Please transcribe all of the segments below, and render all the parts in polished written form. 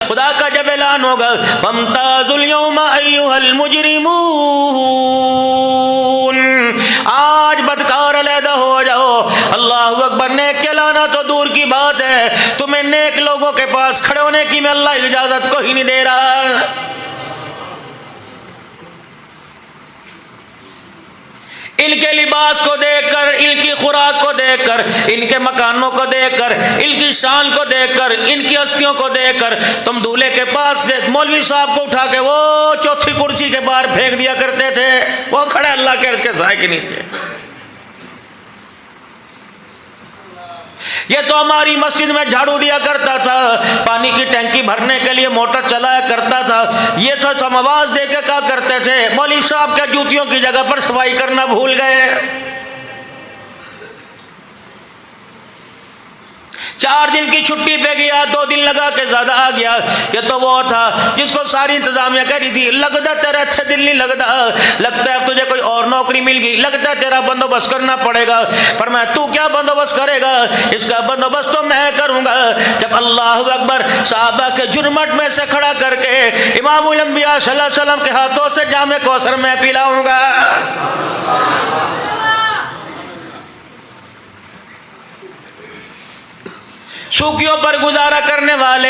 खुदा का जब ऐलान होगा, फमताजुल यौमा अय्युहल मुजरिमून, आज बदकार अलहदा हो जाओ। अल्लाहु अकबर। नेक कहलाना तो दूर की बात है, तुम्हें नेक लोगों के पास खड़े होने की मैं अल्लाह इजाजत को ही नहीं दे रहा। इनके लिबास को देखकर, इनकी खुराक को देखकर, इनके मकानों को देखकर, इनकी शान को देखकर, इनकी हस्तियों को देखकर तुम दूल्हे के पास से मौलवी साहब को उठा के वो चौथी कुर्सी के बाहर फेंक दिया करते थे। वो खड़े अल्लाह के अर्श के साए के नीचे। ये तो हमारी मस्जिद में झाड़ू दिया करता था, पानी की टैंकी भरने के लिए मोटर चलाया करता था। ये तो हम आवाज दे के क्या करते थे, मौलवी साहब के जूतियों की जगह पर सफाई करना भूल गए। 4 दिन की छुट्टी पे गया, 2 दिन लगा के ज्यादा आ गया। ये तो वो था जिसको सारी इंतजामिया करी थी, लगता तेरा अच्छे दिल नहीं लगता, लगता है तुझे कोई और नौकरी मिल गई, लगता है तेरा बंदोबस्त करना पड़ेगा। फरमाया तू क्या बंदोबस्त करेगा, इसका बंदोबस्त तो मैं करूंगा। जब अल्लाह अकबर साहबा के जुर्मट में से खड़ा करके इमामुल अंबिया सल्लल्लाहु अलैहि वसल्लम के हाथों से जामे कौसर मैं पिलाऊंगा। सूखियों पर गुजारा करने वाले,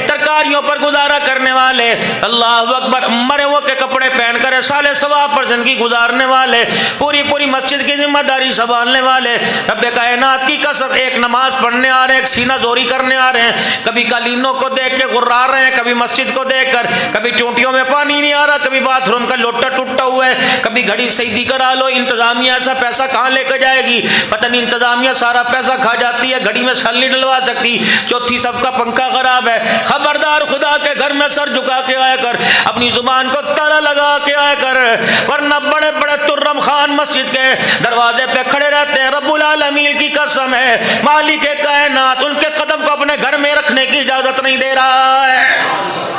तरकारियों पर गुजारा करने वाले, अल्लाह अकबर, मरे हुए के कपड़े पहनकर साले सवाब पर जिंदगी गुजारने वाले, पूरी पूरी मस्जिद की जिम्मेदारी संभालने वाले, रब्बे कायनात की कसम, एक नमाज पढ़ने आ रहे हैं, एक सीना जोरी करने आ रहे हैं, कभी कालीनों को देख के गुर्रा रहे हैं, कभी मस्जिद को देखकर, कभी टूटियों में पानी नहीं आ रहा, कभी बाथरूम का लोटा टूटा हुआ है, कभी घड़ी सही करा लो। इंतजामिया ऐसा पैसा कहाँ लेकर जाएगी, पता नहीं, इंतजामिया सारा पैसा खा जाती है, घड़ी में सल नहीं डलवा सकती, चौथी सबका पंखा खराब है। खबरदार, खुदा के घर में सर झुका के आया कर, अपनी जुबान को ताला लगा के आया कर, वरना बड़े बड़े तुर्रम खान मस्जिद के दरवाजे पे खड़े रहते हैं। रब्बुल आलमीन की कसम है, मालिक कायनात उनके कदम को अपने घर में रखने की इजाजत नहीं दे रहा है।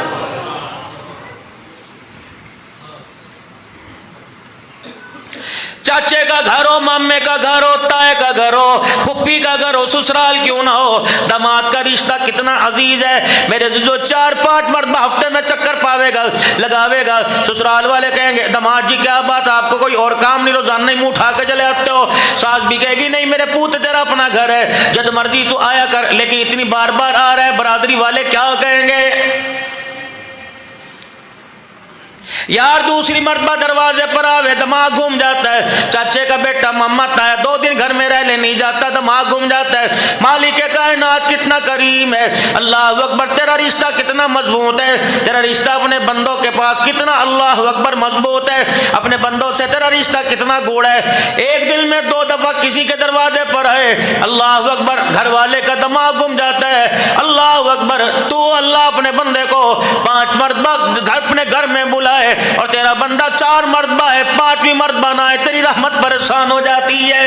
चाचे का घर हो, मामे का घर हो, ताए का घर हो, फुप्पी का घर हो, ससुराल क्यों ना हो, दामाद का रिश्ता कितना अजीज है। मेरे जो 4-5 मर्तबा हफ्ते में चक्कर पावेगा, लगावेगा, ससुराल वाले कहेंगे दामाद जी क्या बात, आपको कोई और काम नहीं, रोजाना ही मुंह उठा के चले आते हो। सास भी कहेगी नहीं मेरे पूत तेरा अपना घर है, जब मर्जी तू आया कर, लेकिन इतनी बार बार आ रहा है, बरादरी वाले क्या कहेंगे। यार दूसरी मर्तबा दरवाजे पर आवे, दिमाग घूम जाता है। चाचे का बेटा मामा ताया 2 दिन घर में रहने नहीं जाता, दिमाग घूम जाता है। मालिक कायनात कितना करीम है, अल्लाह अकबर, तेरा रिश्ता कितना मजबूत है, तेरा रिश्ता अपने बंदों के पास कितना अल्लाह अकबर मजबूत है, अपने बंदों से तेरा रिश्ता कितना गूढ़ है। एक दिन में 2 दफा किसी के दरवाजे पर है, अल्लाह अकबर, घर वाले का दिमाग घूम जाता है। अल्लाह अकबर, तू अल्लाह अपने बंदे को 5 मर्तबा अपने घर में बुलाए और तेरा बंदा 4 मर्तबा है, 5वीं मर्तबा ना है, तेरी रहमत परेशान हो जाती है।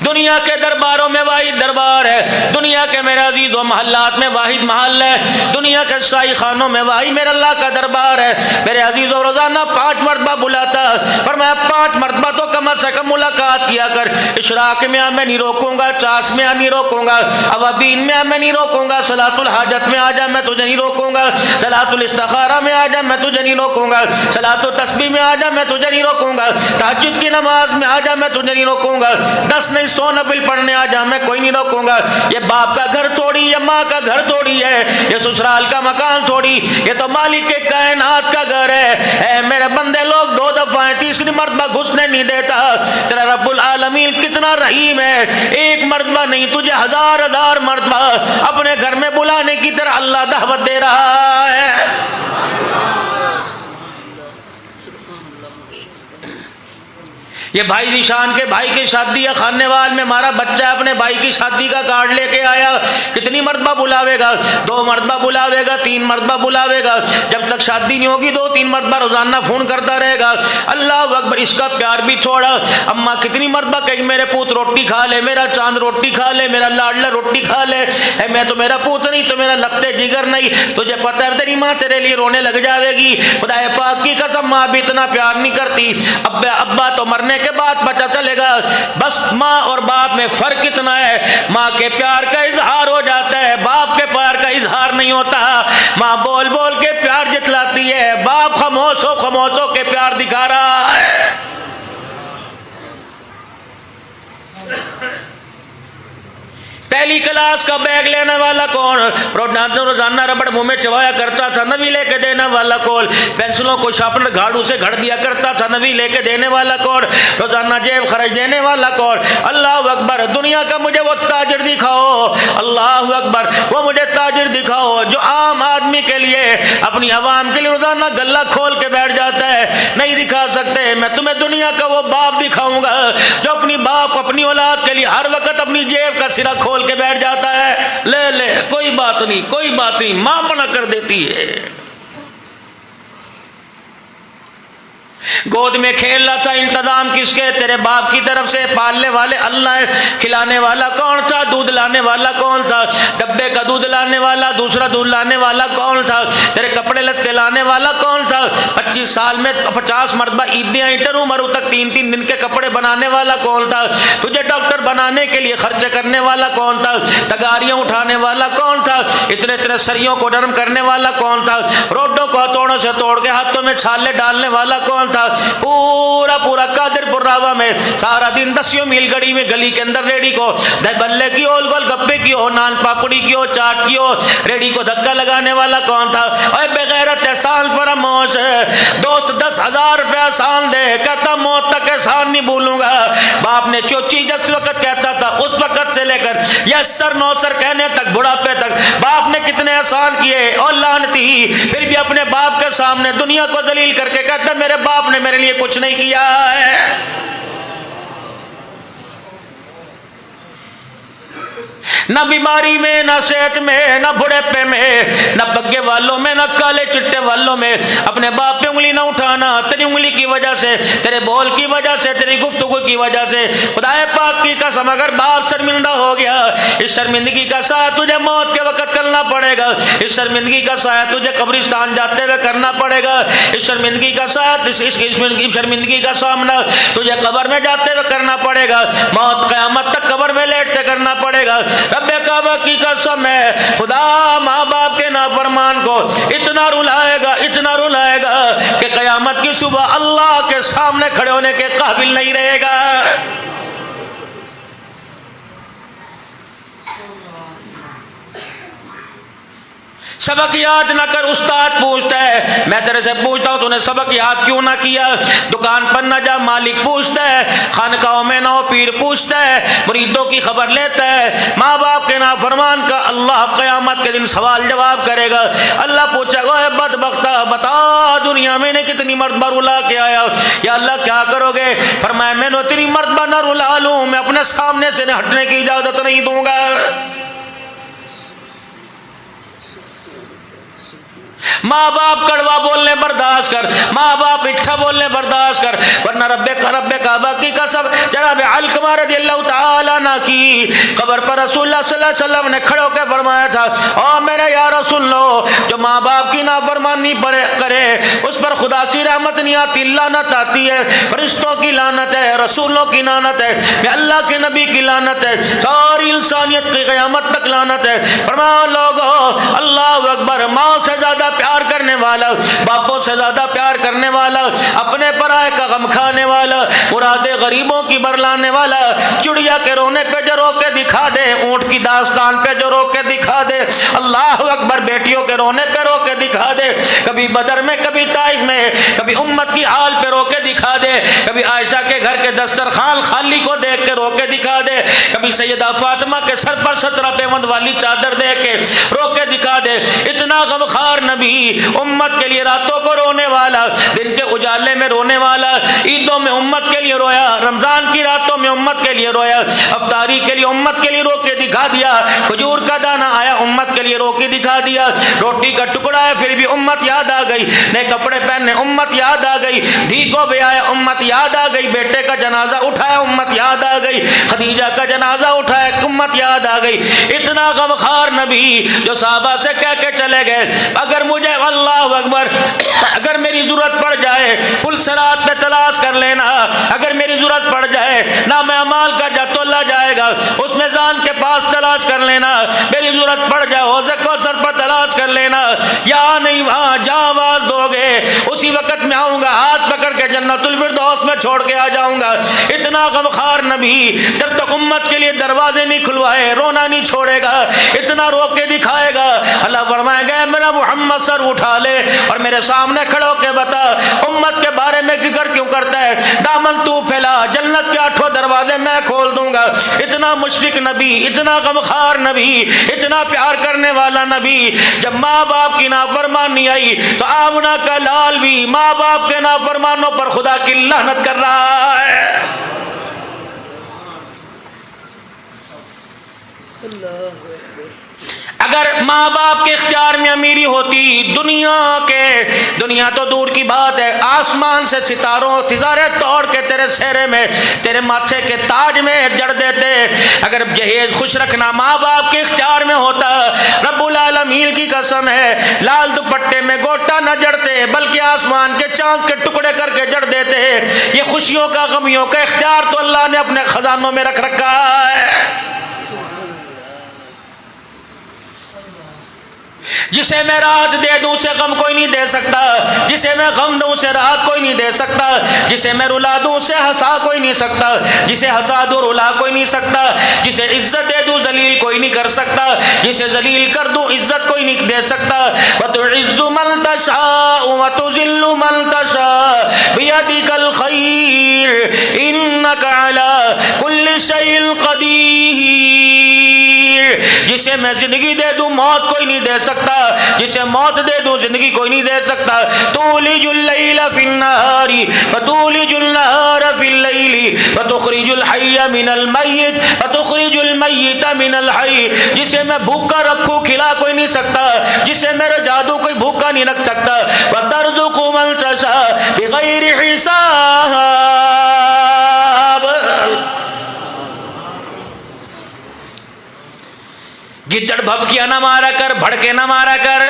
दुनिया के दरबारों में वाहिद दरबार है, दुनिया के मेरे अजीजों महल्लात में वाहिद महल है, दुनिया के शाही खानों में वाहिद मेरे अल्लाह का दरबार है। मेरे अजीजों रोजाना 5 मरतबा बुलाता, पर मैं 5 मरतबा तो कम से कम मुलाकात किया कर। इशराक में मैं नहीं रोकूंगा, चाश में नहीं रोकूंगा, अवाबीन में मैं नहीं रोकूंगा, सलातुल हाजत में आ जा मैं तुझे नहीं रोकूंगा, सलातुल इस्तिखारा में आ जा मैं तुझे नहीं रोकूंगा, सलातुल तस्बीह में आ जा मैं तुझे नहीं रोकूंगा, तहज्जुद की नमाज में आ जा मैं तुझे नहीं रोकूंगा, 10 नहीं 100 नफिल पढ़ने आ जा मैं कोई नहीं रोकूंगा। ये बाप का घर थोड़ी, ये माँ का घर थोड़ी है, ये ससुराल का मकान थोड़ी, ये तो मालिक के कायनात का घर है। मेरे बंदे लोग 2 दफा 3री मरतबा घुसने नहीं देता। तेरा रब्बुल आलमीन कितना रहीम है, 1 मरतबा नहीं तुझे 1000 मरतबा अपने घर में बुलाने की तरह अल्लाह दावत दे रहा है। ये भाई निशान के भाई की शादी है, खानेवाल में हमारा बच्चा अपने भाई की शादी का कार्ड लेके आया, कितनी मरतबा बुलावेगा, 2 मरतबा बुलावेगा, 3 मरतबा बुलावेगा, जब तक शादी नहीं होगी 2-3 मरतबा रोजाना फोन करता रहेगा। अल्लाह अकबर, इसका प्यार भी थोड़ा। अम्मा कितनी मरतबा कहेगी मेरे पूत रोटी खा ले, मेरा चांद रोटी खा ले, मेरा लाडला रोटी खा ले, मैं तो मेरा पूत नहीं, तो मेरा लगते जिगर नहीं, तुझे पता है तेरी माँ तेरे लिए रोने लग जाएगी। खुदाए पाक की कसम, माँ भी इतना प्यार नहीं करती। अब्बा तो मरने के बाद पता चलेगा। बस माँ और बाप में फर्क इतना है, माँ के प्यार का इजहार हो जाता है, बाप के प्यार का इजहार नहीं होता। माँ बोल बोल के प्यार जितलाती है, बाप खामोशों खामोशों के प्यार दिखा रहा है। पहली क्लास का बैग लेने वाला कौन? रोजाना रबड़ मुंह में चबाया करता था, नबी लेके देने वाला कौन? पेंसिलों को शार्पनर झाड़ू से घड़ दिया करता था, नबी लेके देने वाला कौन? रोजाना जेब खर्च देने वाला कौन? अल्लाह अकबर। दुनिया का मुझे वो ताजिर दिखाओ, अल्लाह अकबर, वो मुझे ताजिर दिखाओ जो आम आदमी के लिए, अपनी आवाम के लिए रोजाना गला खोल के बैठ जाता है। नहीं दिखा सकते। मैं तुम्हें दुनिया का वो बाप दिखाऊंगा जो अपनी बाप अपनी औलाद के लिए हर वक्त अपनी जेब का सिरा खोल के बैठ जाता है। ले ले, कोई बात नहीं, कोई बात नहीं, मां मना कर देती है। गोद में खेल रहा था, इंतजाम किसके? तेरे बाप की तरफ से। पालने वाले अल्लाह है, खिलाने वाला कौन था? दूध लाने वाला कौन था? डब्बे का दूध लाने वाला, दूसरा दूध लाने वाला कौन था? तेरे कपड़े लत्ते लाने वाला कौन था? 25 साल में 50 मरतबा ईदियां इंटरव्यू मरू तक 3-3 दिन के कपड़े बनाने वाला कौन था? तुझे डॉक्टर बनाने के लिए खर्च करने वाला कौन था? तगारियां उठाने वाला कौन था? इतने इतने सरियों को नरम करने वाला कौन था? रोडों को हथौड़ों से तोड़ के हाथों में छाले डालने वाला कौन था? पूरा पूरा कादिरपुर रावा में सारा दिन 10 मील गड़ी में गली के अंदर रेडी को बल्ले की हो, गोल गप्पे की हो, नान पापड़ी की हो, चाट की हो, रेडी को धक्का लगाने वाला कौन था? अरे बेगैरत एहसान फरामोश दोस्त 10,000 रुपया एहसान दे, कहता मौत तक एहसान नहीं भूलूंगा। बाप ने चोची जिस वक्त कहता था उस वक्त से लेकर यस सर नो सर कहने तक, बुढ़ापे तक बाप ने कितने एहसान किए। और लानती फिर भी अपने बाप के सामने दुनिया को जलील करके कहता मेरे बाप ने मेरे लिए कुछ नहीं किया है। न बीमारी में, न सेहत में, न बुढ़ेपे में, न बग्गे वालों में, न काले चिट्टे वालों में अपने बाप पे उंगली न उठाना। तेरी उंगली की वजह से, तेरे बोल की वजह से, तेरी गुफ्तगू की वजह से खुदाए पाक की कसम अगर बाप शर्मिंदा हो गया, इस शर्मिंदगी का साया तुझे मौत के वक्त करना पड़ेगा। इस शर्मिंदगी का साया तुझे कब्रिस्तान जाते हुए करना पड़ेगा। इस शर्मिंदगी का साया, इस शर्मिंदगी का सामना तुझे कब्र में जाते हुए करना पड़ेगा। मौत क़यामत तक कब्र में लेटते करना पड़ेगा। रब्बे काबा की कसम है, खुदा माँ बाप के नाफरमान को इतना रुलाएगा, इतना रुलाएगा कि क़यामत की सुबह अल्लाह के सामने खड़े होने के काबिल नहीं रहेगा। सबक याद ना कर, उस्ताद पूछता है। मैं तेरे से पूछता हूँ तूने सबक याद क्यों ना किया? दुकान पर ना जा, मालिक पूछता है। खानकाहों में ना हो, पीर पूछता है। मुरीदों की खबर लेता है। माँ बाप के नाफरमान का अल्लाह क़यामत के दिन सवाल जवाब करेगा। अल्लाह पूछेगा बदबख्ता बता दुनिया में ने कितनी मरतबा रुला के आया? या अल्लाह क्या करोगे? फरमाया मैंने तेरी मरतबा ना रुला लूँ, मैं अपने सामने से हटने की इजाजत नहीं दूंगा। माँ बाप कड़वा बोलने बर्दाश्त कर, माँ बाप मिठा बोलने बर्दाश्त कर, वरना रब्बे काबा की कसम जनाब अलकमा रज़ियल्लाहु ताला अन्हु की कब्र पर रसूलुल्लाह सल्लल्लाहु अलैहि वसल्लम ने खड़े होकर फरमाया था, ओ मेरे यार सुन लो, जो माँ बाप की नाफरमानी करे उस पर खुदा की रहमत नहीं आती, लानत आती है। फरिश्तों की लानत है, रसूलों की लानत है, अल्लाह के नबी की लानत है, सारी इंसानियत की क़यामत तक लानत है। फरमाओ लोगों, अल्लाह अकबर, माँ से ज्यादा प्यार करने वाला, बापों से ज्यादा प्यार करने वाला, अपने पराये का गम खाने वाला, मुरादे गरीबों की बरलाने वाला, चिड़िया के रोने पे जो रो के दिखा दे, ऊंट की दास्तान पे जो रो के दिखा दे, अल्लाह अकबर, बेटियों के रोने पे रो के दिखा दे, कभी बदर में, कभी ताइफ में, कभी उम्मत की हाल पे रो के दिखा दे, कभी आयशा के घर के दस्तरखान खाली को देख के रो के दिखा दे, कभी सैयदा फातिमा के सर पर 17 पेवंद वाली चादर देख के रो के दिखा दे। इतना गमखार नबी, उम्मत के लिए रातों को रोने वाला, दिन के उजाले में रोने वाला, ईदों में उम्मत के लिए रोया, रमजान की रातों में उम्मत के लिए रोया, अफ्तारी के लिए उम्मत के लिए रो के दिखा दिया, खजूर का दाना आया उम्मत के लिए रो के दिखा दिया। रोटी का टुकड़ा है फिर भी उम्मत याद आ गई, नए कपड़े पहनने उम्मत याद आ गई, धी को ब्याया उम्मत याद आ गई, बेटे का जनाजा उठाया उम्मत याद आ गई, खदीजा का जनाजा उठाया उम्मत याद आ गई। इतना गमखार नबी जो साहबा से कह के चले गए, अगर मुझे अल्लाह अकबर अगर मेरी जरूरत पड़ जाए पुल सिरात पे तलाश कर लेना, अगर मेरी जरूरत पड़ जाए ना मैं अमाल का जतोल्ला जाएगा उस मैदान के पास तलाश कर लेना, मेरी जरूरत पड़ जाए हौज़ कौसर पर तलाश कर लेना, या नहीं वहां जा आवाज दोगे उसी वक्त में आऊंगा, हाथ पकड़ के जन्नतुल फिरदौस में छोड़ के आ जाऊंगा। इतना गमखार नबी जब तक उम्मत के लिए दरवाजे नहीं खुलवाए रोना नहीं छोड़ेगा, इतना रोक के दिखाएगा। अल्लाह फरमाएगा मेरा मोहम्मद सर उठा ले और मेरे सामने खड़े होकर बता उम्मत के बारे में फिक्र क्यों करता है, दामन तू फैला जन्नत के 8 दरवाजे मैं खोल दूंगा। इतना मुशफिक नबी, इतना गमखार नबी, इतना प्यार करने वाला नबी। जब माँ बाप की नाफरमानी आई तो आमना का लाल भी माँ बाप के नाफरमानों पर खुदा की लानत कर रहा है। अगर माँ बाप के इख्तियार में अमीरी होती, दुनिया तो दूर की बात है, आसमान से सितारों सितारे तोड़ के तेरे सेहरे में तेरे माथे के ताज में जड़ देते। अगर जहेज खुश रखना माँ बाप के इख्तियार में होता, रब्बुल आलमीन की कसम है लाल दुपट्टे में गोटा न जड़ते बल्कि आसमान के चांद के टुकड़े करके जड़ देते। ये खुशियों का गमियों का इख्तियार तो अल्लाह ने अपने खजानों में रख रखा है। जिसे मैं राहत दे दूं उसे गम कोई नहीं दे सकता, जिसे मैं गम दूं उसे राहत कोई नहीं दे सकता, जिसे मैं रुला दूं उसे हंसा कोई नहीं सकता, जिसे हंसा दूं रुला कोई नहीं सकता, जिसे इज्जत दे दूं जलील कोई नहीं कर सकता, जिसे जलील कर दूं इज्जत कोई नहीं दे सकता। वतुइज्जु मन तशाउ वतुज़िल्लु मन तशाउ बियदिकल खैर इन्नका अला कुल्लि शैइन कदीर। जिसे मैं जिंदगी दे दूं मौत कोई नहीं दे सकता, जिसे मौत दे दूं जिंदगी कोई नहीं दे सकता। तूलिजुल लैला फिन्नहारी व तूलिजुल नहारा फिल्लैली व तुखरिजुल हय्य मिनल मय्यित व तुखरिजुल मय्यिता मिनल हय्य। जिसे मैं भूखा रखूं खिला कोई नहीं सकता, जिसे मेरा जादू कोई भूखा नहीं रख सकता। व तर्ज़ुक़ु मन तशा बिग़ैरि हिसाब। गिद्दड़ भभकिया ना मारा कर, भड़के ना मारा कर,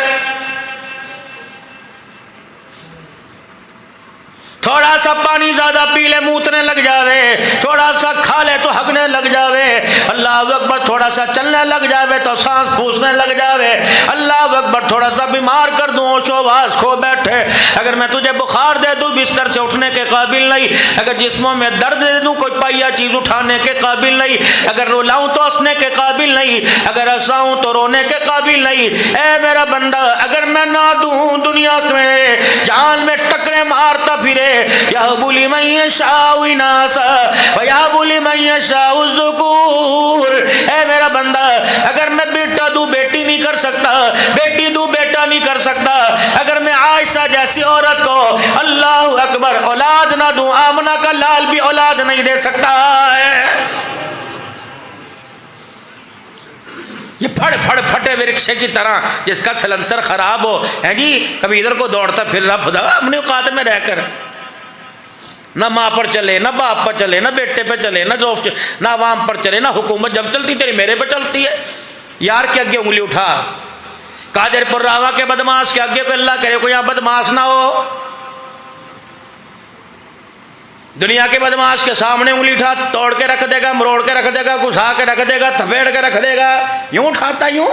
थोड़ा सा पानी ज्यादा पी ले मूतने लग जावे, थोड़ा सा खा ले तो हगने लग जावे, अल्लाह अकबर थोड़ा सा चलने लग जावे तो सांस फूसने लग जावे, अल्लाह अकबर थोड़ा सा बीमार कर दूं होश खो बैठे। अगर मैं तुझे बुखार दे दूं बिस्तर से उठने के काबिल नहीं, अगर जिस्मों में दर्द दे दूं कोई पहिया चीज उठाने के काबिल नहीं, अगर रुलाऊं तो हंसने के काबिल नहीं, अगर हंसाऊं तो रोने के काबिल नहीं। ए मेरा बंदा अगर मैं ना दूं दुनिया में जान में टकरे मारता फिरे, यहबुली मन यशाउ इनासा व यहबुली मन यशाउ ज़ुकूर। ए मेरा बंदा अगर मैं बेटा दूं बेटी नहीं कर सकता, बेटी दूं बेटा नहीं कर सकता, अगर मैं आयशा जैसी औरत को अल्लाह अकबर औलाद ना दूं, आमना का लाल भी औलाद नहीं दे सकता है। ये फड़ फटे वृक्ष की तरह जिसका सलंसर खराब हो है जी, कभी इधर को दौड़ता फिर रहा खुदा अपने औकात में रहकर ना माँ पर चले, ना बाप पर चले, ना बेटे पे चले, ना दोस्त, ना आवाम पर चले, ना हुकूमत जब चलती तेरी मेरे पे चलती है। यार के आगे उंगली उठा, कादरपुर रावा के बदमाश के आगे को अल्लाह करे कोई यहाँ बदमाश ना हो। दुनिया के बदमाश के सामने उंगली उठा, तोड़ के रख देगा, मरोड़ के रख देगा, घुसा के रख देगा, थपेड़ के रख देगा। यूं उठाता यूं,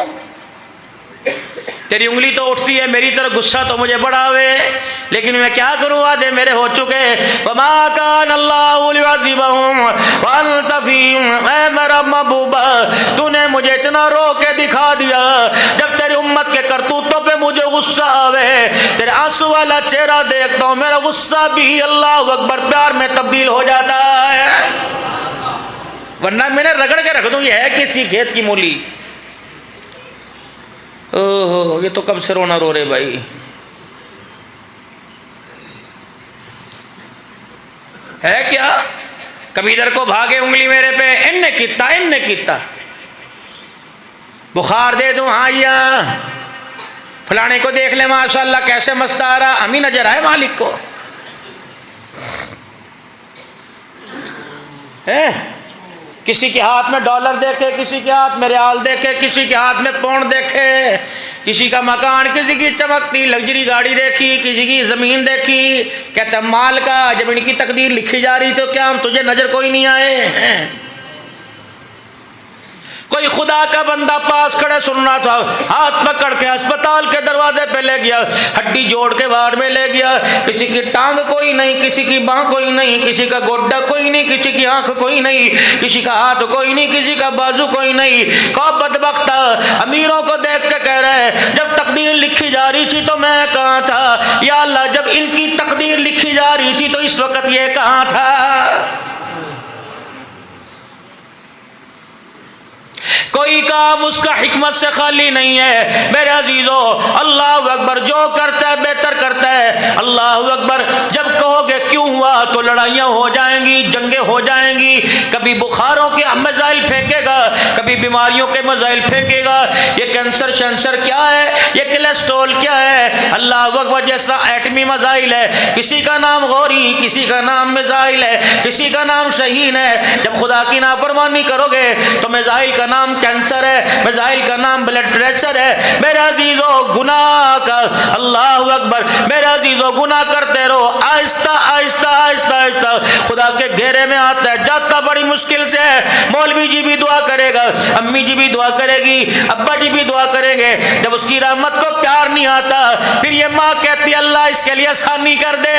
तेरी उंगली तो उठती है, मेरी तरफ गुस्सा तो मुझे बड़ा हुए, लेकिन मैं क्या करूँ वादे मेरे हो चुके। वमा कान अल्लाहु लियुअज़्ज़िबहुम व अंत फ़ीहिम। ऐ मेरा महबूबा तूने मुझे इतना रो के दिखा दिया, जब तेरी उम्मत के करतूतों पे मुझे गुस्सा आवे, तेरे आंसू वाला चेहरा देखता हूँ, मेरा गुस्सा भी अल्लाह अकबर प्यार में तब्दील हो जाता है। वरना मैंने रगड़ के रख दूँ ये है किसी खेत की मूली। ओहो ये तो कब से रोना रो रहे भाई। है क्या कभी इधर को भागे उंगली मेरे पे, इनने किता बुखार दे दूं? हाँ या फलाने को देख ले माशाल्लाह कैसे मस्त आ रहा, हम ही नजर आए मालिक को है? किसी के हाथ में डॉलर देखे, किसी के हाथ में रियाल देखे, किसी के हाथ में पौंड देखे, किसी का मकान, किसी की चमकती लग्जरी गाड़ी देखी, किसी की जमीन देखी, कहता माल का। जब इनकी तकदीर लिखी जा रही तो क्या हम तुझे नजर कोई नहीं आए हैं? कोई खुदा का बंदा पास खड़े सुनना था, हाथ पकड़ के अस्पताल के दरवाजे पे ले गया, हड्डी जोड़ के बाहर में ले गया, किसी की टांग कोई नहीं, किसी की बांह कोई नहीं, किसी का गोड्डा कोई नहीं, किसी की आंख कोई नहीं, किसी का हाथ कोई नहीं, किसी का बाजू कोई नहीं। कौ बदबख्त अमीरों को देख के कह रहे हैं जब तकदीर लिखी जा रही थी तो मैं कहाँ था? या अल्लाह, जब इनकी तकदीर लिखी जा रही थी तो इस वक्त ये कहाँ था? कोई काम उसका हिकमत से खाली नहीं है मेरे अजीजों। अल्लाह अकबर, जो करता है बेहतर करता है। अल्लाह अकबर, जब कहोगे क्यों हुआ तो लड़ाइयाँ हो जाएंगी, जंगें हो जाएंगी। कभी बुखारों के मिसाइल फेंकेगा, कभी बीमारियों के मिसाइल फेंकेगा। ये कैंसर शैंसर क्या है, ये कोलेस्ट्रॉल क्या है? अल्लाह अकबर, जैसा एटमी मिसाइल है, किसी का नाम गौरी, किसी का नाम मिसाइल है, किसी का नाम शहीन है। जब खुदा की नाफरमानी करोगे तो मिसाइल का नाम कैंसर है, मिसाइल का नाम ब्लड प्रेशर है। मेरे अजीजों, गुनाह का, अल्लाह अकबर, मेरे अजीजों गुनाह करते रहो, आहिस्ता आहिस्ता आहिस्ता आहिस्ता खुदा के घेरे में आता है। जाता बड़ी मुश्किल से है। मौलवी जी भी दुआ करेगा, अम्मी जी भी दुआ करेगी, अब्बा जी भी दुआ करेंगे। जब उसकी रहमत को प्यार नहीं आता, फिर ये माँ कहती है अल्लाह इसके लिए आसानी कर दे।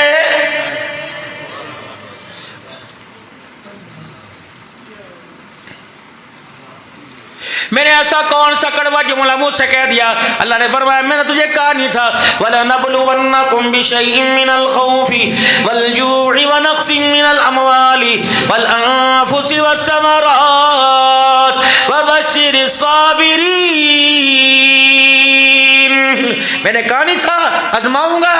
मैंने ऐसा कौन सा कड़वा जुमला मुझ से कह दिया? अल्लाह ने फरमाया मैंने तुझे कहा नहीं था वलनबलुवन्नकुम बिशैइन मिनल खौफि वलजूइ वनक्सिन मिनल अमवालि वल अनफुसि वस्समरात वबश्शिरिस साबिरीन। मैंने कहा नहीं था आजमाऊंगा?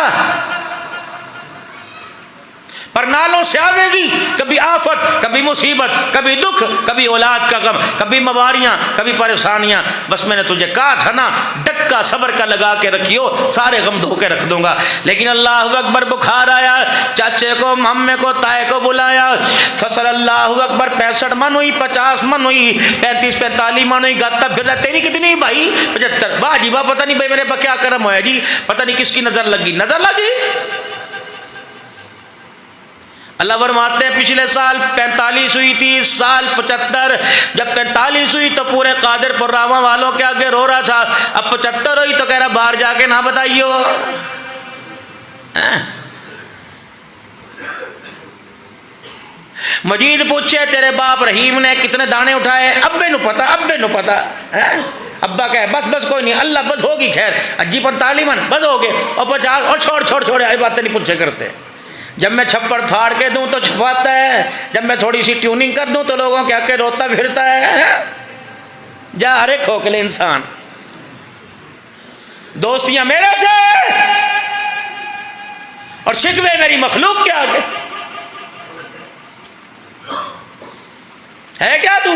पर नालों से आवेगी, कभी आफत, कभी मुसीबत, कभी दुख, कभी औलाद का गम, कभी मवारियां, कभी परेशानियां। बस मैंने तुझे कहा था ना, डक्का सब्र का लगा के रखियो, सारे गम धो के रख दूंगा। लेकिन अल्लाह अकबर, बुखार आया, चाचे को मम्मे को ताए को बुलाया, फसल अल्लाह अकबर 65 मन हुई, 50 मन हुई, 35-45 मन हुई। गाता फिर तेरी कितनी भाई? 75। वाह जी वाह, पता नहीं भाई मेरे पर क्या करम होया जी, पता नहीं किसकी नजर लगी, नजर लगी। अल्लाह फरमाते हैं पिछले साल 45 हुई थी, इस साल 75। जब 45 हुई तो पूरे कादिर पुर्रामा वालों के आगे रो रहा था, अब 75 हुई तो कह रहा बाहर जाके ना बताइयो। मजीद पूछे तेरे बाप रहीम ने कितने दाने उठाए? अब्बे नु पता, अब्बे नु पता है। अब्बा कहे बस बस कोई नहीं, अल्लाह बस होगी खैर। अज्जी 45 मन बस हो गए, और 50 और छोड़ छोड़ छोड़, आई बातें नहीं पूछे करते। जब मैं छप्पड़ फाड़ के दूं तो छुपाता है, जब मैं थोड़ी सी ट्यूनिंग कर दूं तो लोगों के आके रोता फिरता है। जा हरे खोखले इंसान, दोस्तियां मेरे से और शिकवे मेरी मखलूक के आगे। है क्या तू?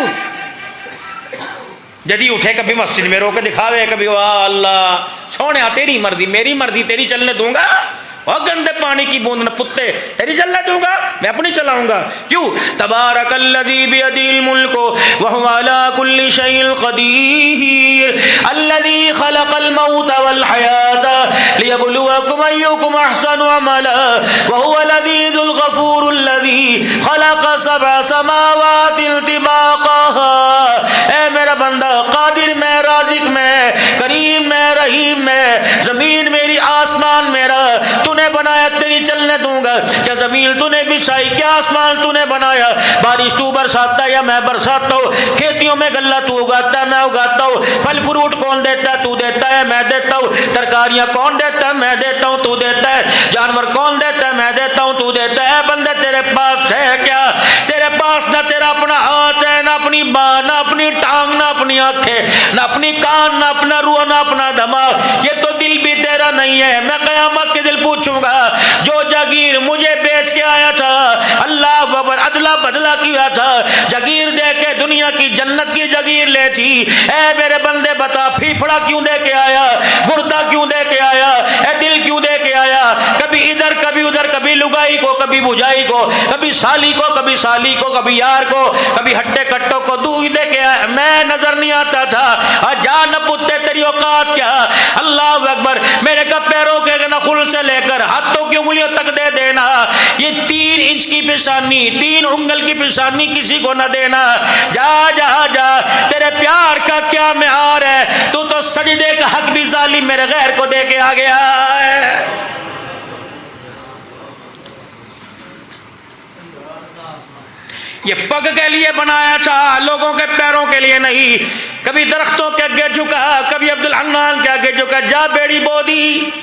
यदि उठे कभी मस्जिद में रोके दिखावे, कभी वाह अल्लाह सोने तेरी मर्जी, मेरी मर्जी तेरी चलने दूंगा। और गंदे पानी की बूंद न पुत्ते तेरी चलने दूंगा, मैं अपनी चलाऊंगा। क्यों? तबारकल्लज़ी बियदिल मुल्कु व हुवा अला कुल्ली शैइन क़दीर अल्लज़ी खलक़ल मौत वल हयात लियब्लुवकुम अय्युकुम अहसनु अमला व हुवल अज़ीज़ुल गफ़ूरुल लज़ी खलक़ सबअ समावाति तिबाक़ा। ऐ मेरा बंदा, कादिर मैं, राज़िक मैं, करीम मैं, रहीम मैं, ज़मीन मेरी, आसमान मेरा, तूने बनाया तेरी चलने दूंगा। क्या जमीन तूने बिछाई, क्या आसमान तूने बनाया? बारिश तू बरसाता है या मैं बरसाता हूँ? खेतियों में गल्ला तू उगाता है, मैं उगाता हूँ। फल फ्रूट कौन देता है? तू देता है, मैं देता हूँ। तरकारियाँ कौन देता है? मैं देता हूँ, तू देता है। जानवर कौन देता है? मैं देता हूँ, तू देता है। बंदे तेरे पास है क्या? तेरे पास ना तेरा अपना हाथ है, ना अपनी बाँ, ना अपनी टांग, ना अपनी आंखें, ना अपनी कान, ना अपना रूह, ना अपना दिमाग। ये तो दिल भी तेरा नहीं है। मैं कयामत के दिल पूछूंगा, जो जागीर मुझे बेच के आया था, अल्लाह अकबर, अदला बदला किया था, जागीर दे के दुनिया की जन्नत की जागीर ले थी। ऐ मेरे बंदे बता फेफड़ा क्यों दे के आया, गुर्दा क्यों दे के आया, दिल क्यों दे के आया, कभी इधर कभी उधर, कभी लुगाई को कभी बुझाई को, कभी साली को कभी साली को, कभी यार को, कभी हट्टे कट्टों को दूध दे के आया। मैं नजर नहीं आता था। जा न पुत्ते तेरी औकात क्या। अल्लाह अकबर। मेरे का पैरों के नखुल से लेकर हाथों की उंगलियों तक दे देना। ये 3 इंच की पेशानी, 3 उंगल की पेशानी किसी को न देना। जा जा जा, तेरे प्यार का क्या मेहार है। तू तो सजदे का हक भी जालिम मेरे गैर को दे के आ गया है। ये पग के लिए बनाया था, लोगों के पैरों के लिए नहीं। कभी दरख्तों के आगे झुका, कभी अब्दुल हन्नान के आगे झुका। जा बेड़ी बोदी।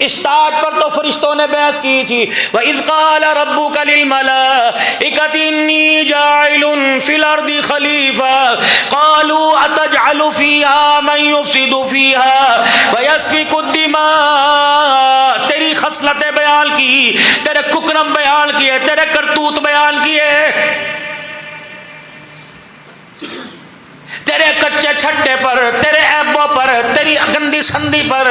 इस ताज पर तो फरिश्तों ने बहस की थी। व इज़ क़ाल रब्बुका लिल मलाइकति इन्नी जाइलुन फिल अर्दि खलीफा क़ालू अतजअलु फ़ीहा मन युफ़सिदु फ़ीहा व यस्फ़िकु दिमा। तेरी खसलतें बयान की, तेरे कुकरम बयान किए, तेरे करतूत बयान किए, तेरे कच्चे छट्टे पर, तेरे ऐबों पर, तेरी गंदी संदी पर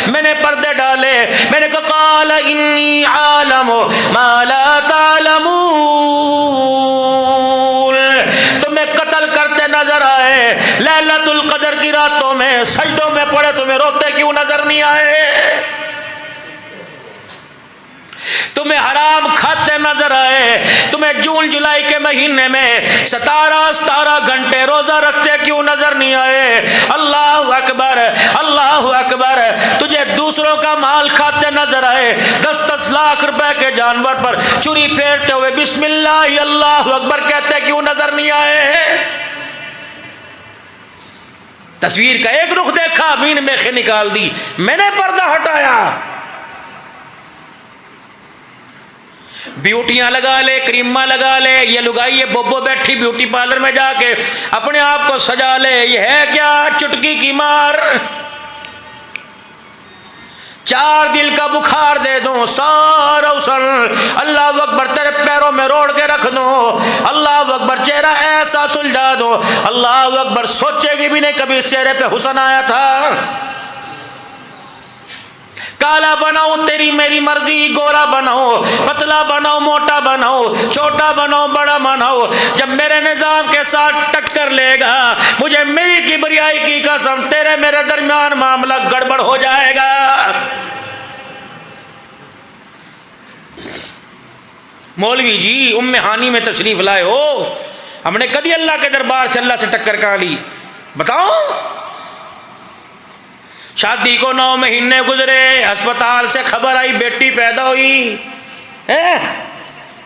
मैंने पर्दे डाले। मैंने कहा क़ाल इन्नी आलमु मा ला तालमून। तुम्हें कत्ल करते नजर आए लैलतुल कदर की रातों में, सजदों में पड़े, तुम्हें रोते क्यों नजर नहीं आए। तुम्हें हराम खाते नजर आए, तुम्हें जून जुलाई के महीने में 17 घंटे रोजा रखते क्यों नजर नहीं आए। अल्लाह अकबर, अल्लाह अकबर। तुझे दूसरों का माल खाते नजर आए, 10-10 लाख रुपए के जानवर पर छुरी फेरते हुए बिस्मिल्लाह अल्लाह अकबर कहते क्यों नजर नहीं आए। तस्वीर का एक रुख देखा, मीन में खे निकाल दी, मैंने पर्दा हटाया। ब्यूटियां लगा ले, क्रीमा लगा ले, ये लुगाई ये बोबो बैठी ब्यूटी पार्लर में जाके अपने आप को सजा ले। ये है क्या, चुटकी की मार। 4 दिल का बुखार दे दूं, सारा उसल अल्लाह अकबर तेरे पैरों में रोड़ के रख दूं। अल्लाह अकबर चेहरा ऐसा सुलझा दूं, अल्लाह अकबर सोचेगी भी नहीं कभी इस चेहरे पे हुस्न आया था। काला बनाओ तेरी मेरी मर्जी, गोरा बनाओ, पतला बनाओ, मोटा बनाओ, छोटा बनाओ, बड़ा बनाओ, जब मेरे निजाम के साथ टक्कर लेगा मुझे मेरी किबरियाई की कसम तेरे मेरे दरमियान मामला गड़बड़ हो जाएगा। मौलवी जी उम्मे हानी में तशरीफ लाए हो, हमने कभी अल्लाह के दरबार से अल्लाह से टक्कर कहाँ ली बताओ। शादी को 9 महीने गुजरे, अस्पताल से खबर आई बेटी पैदा हुई है।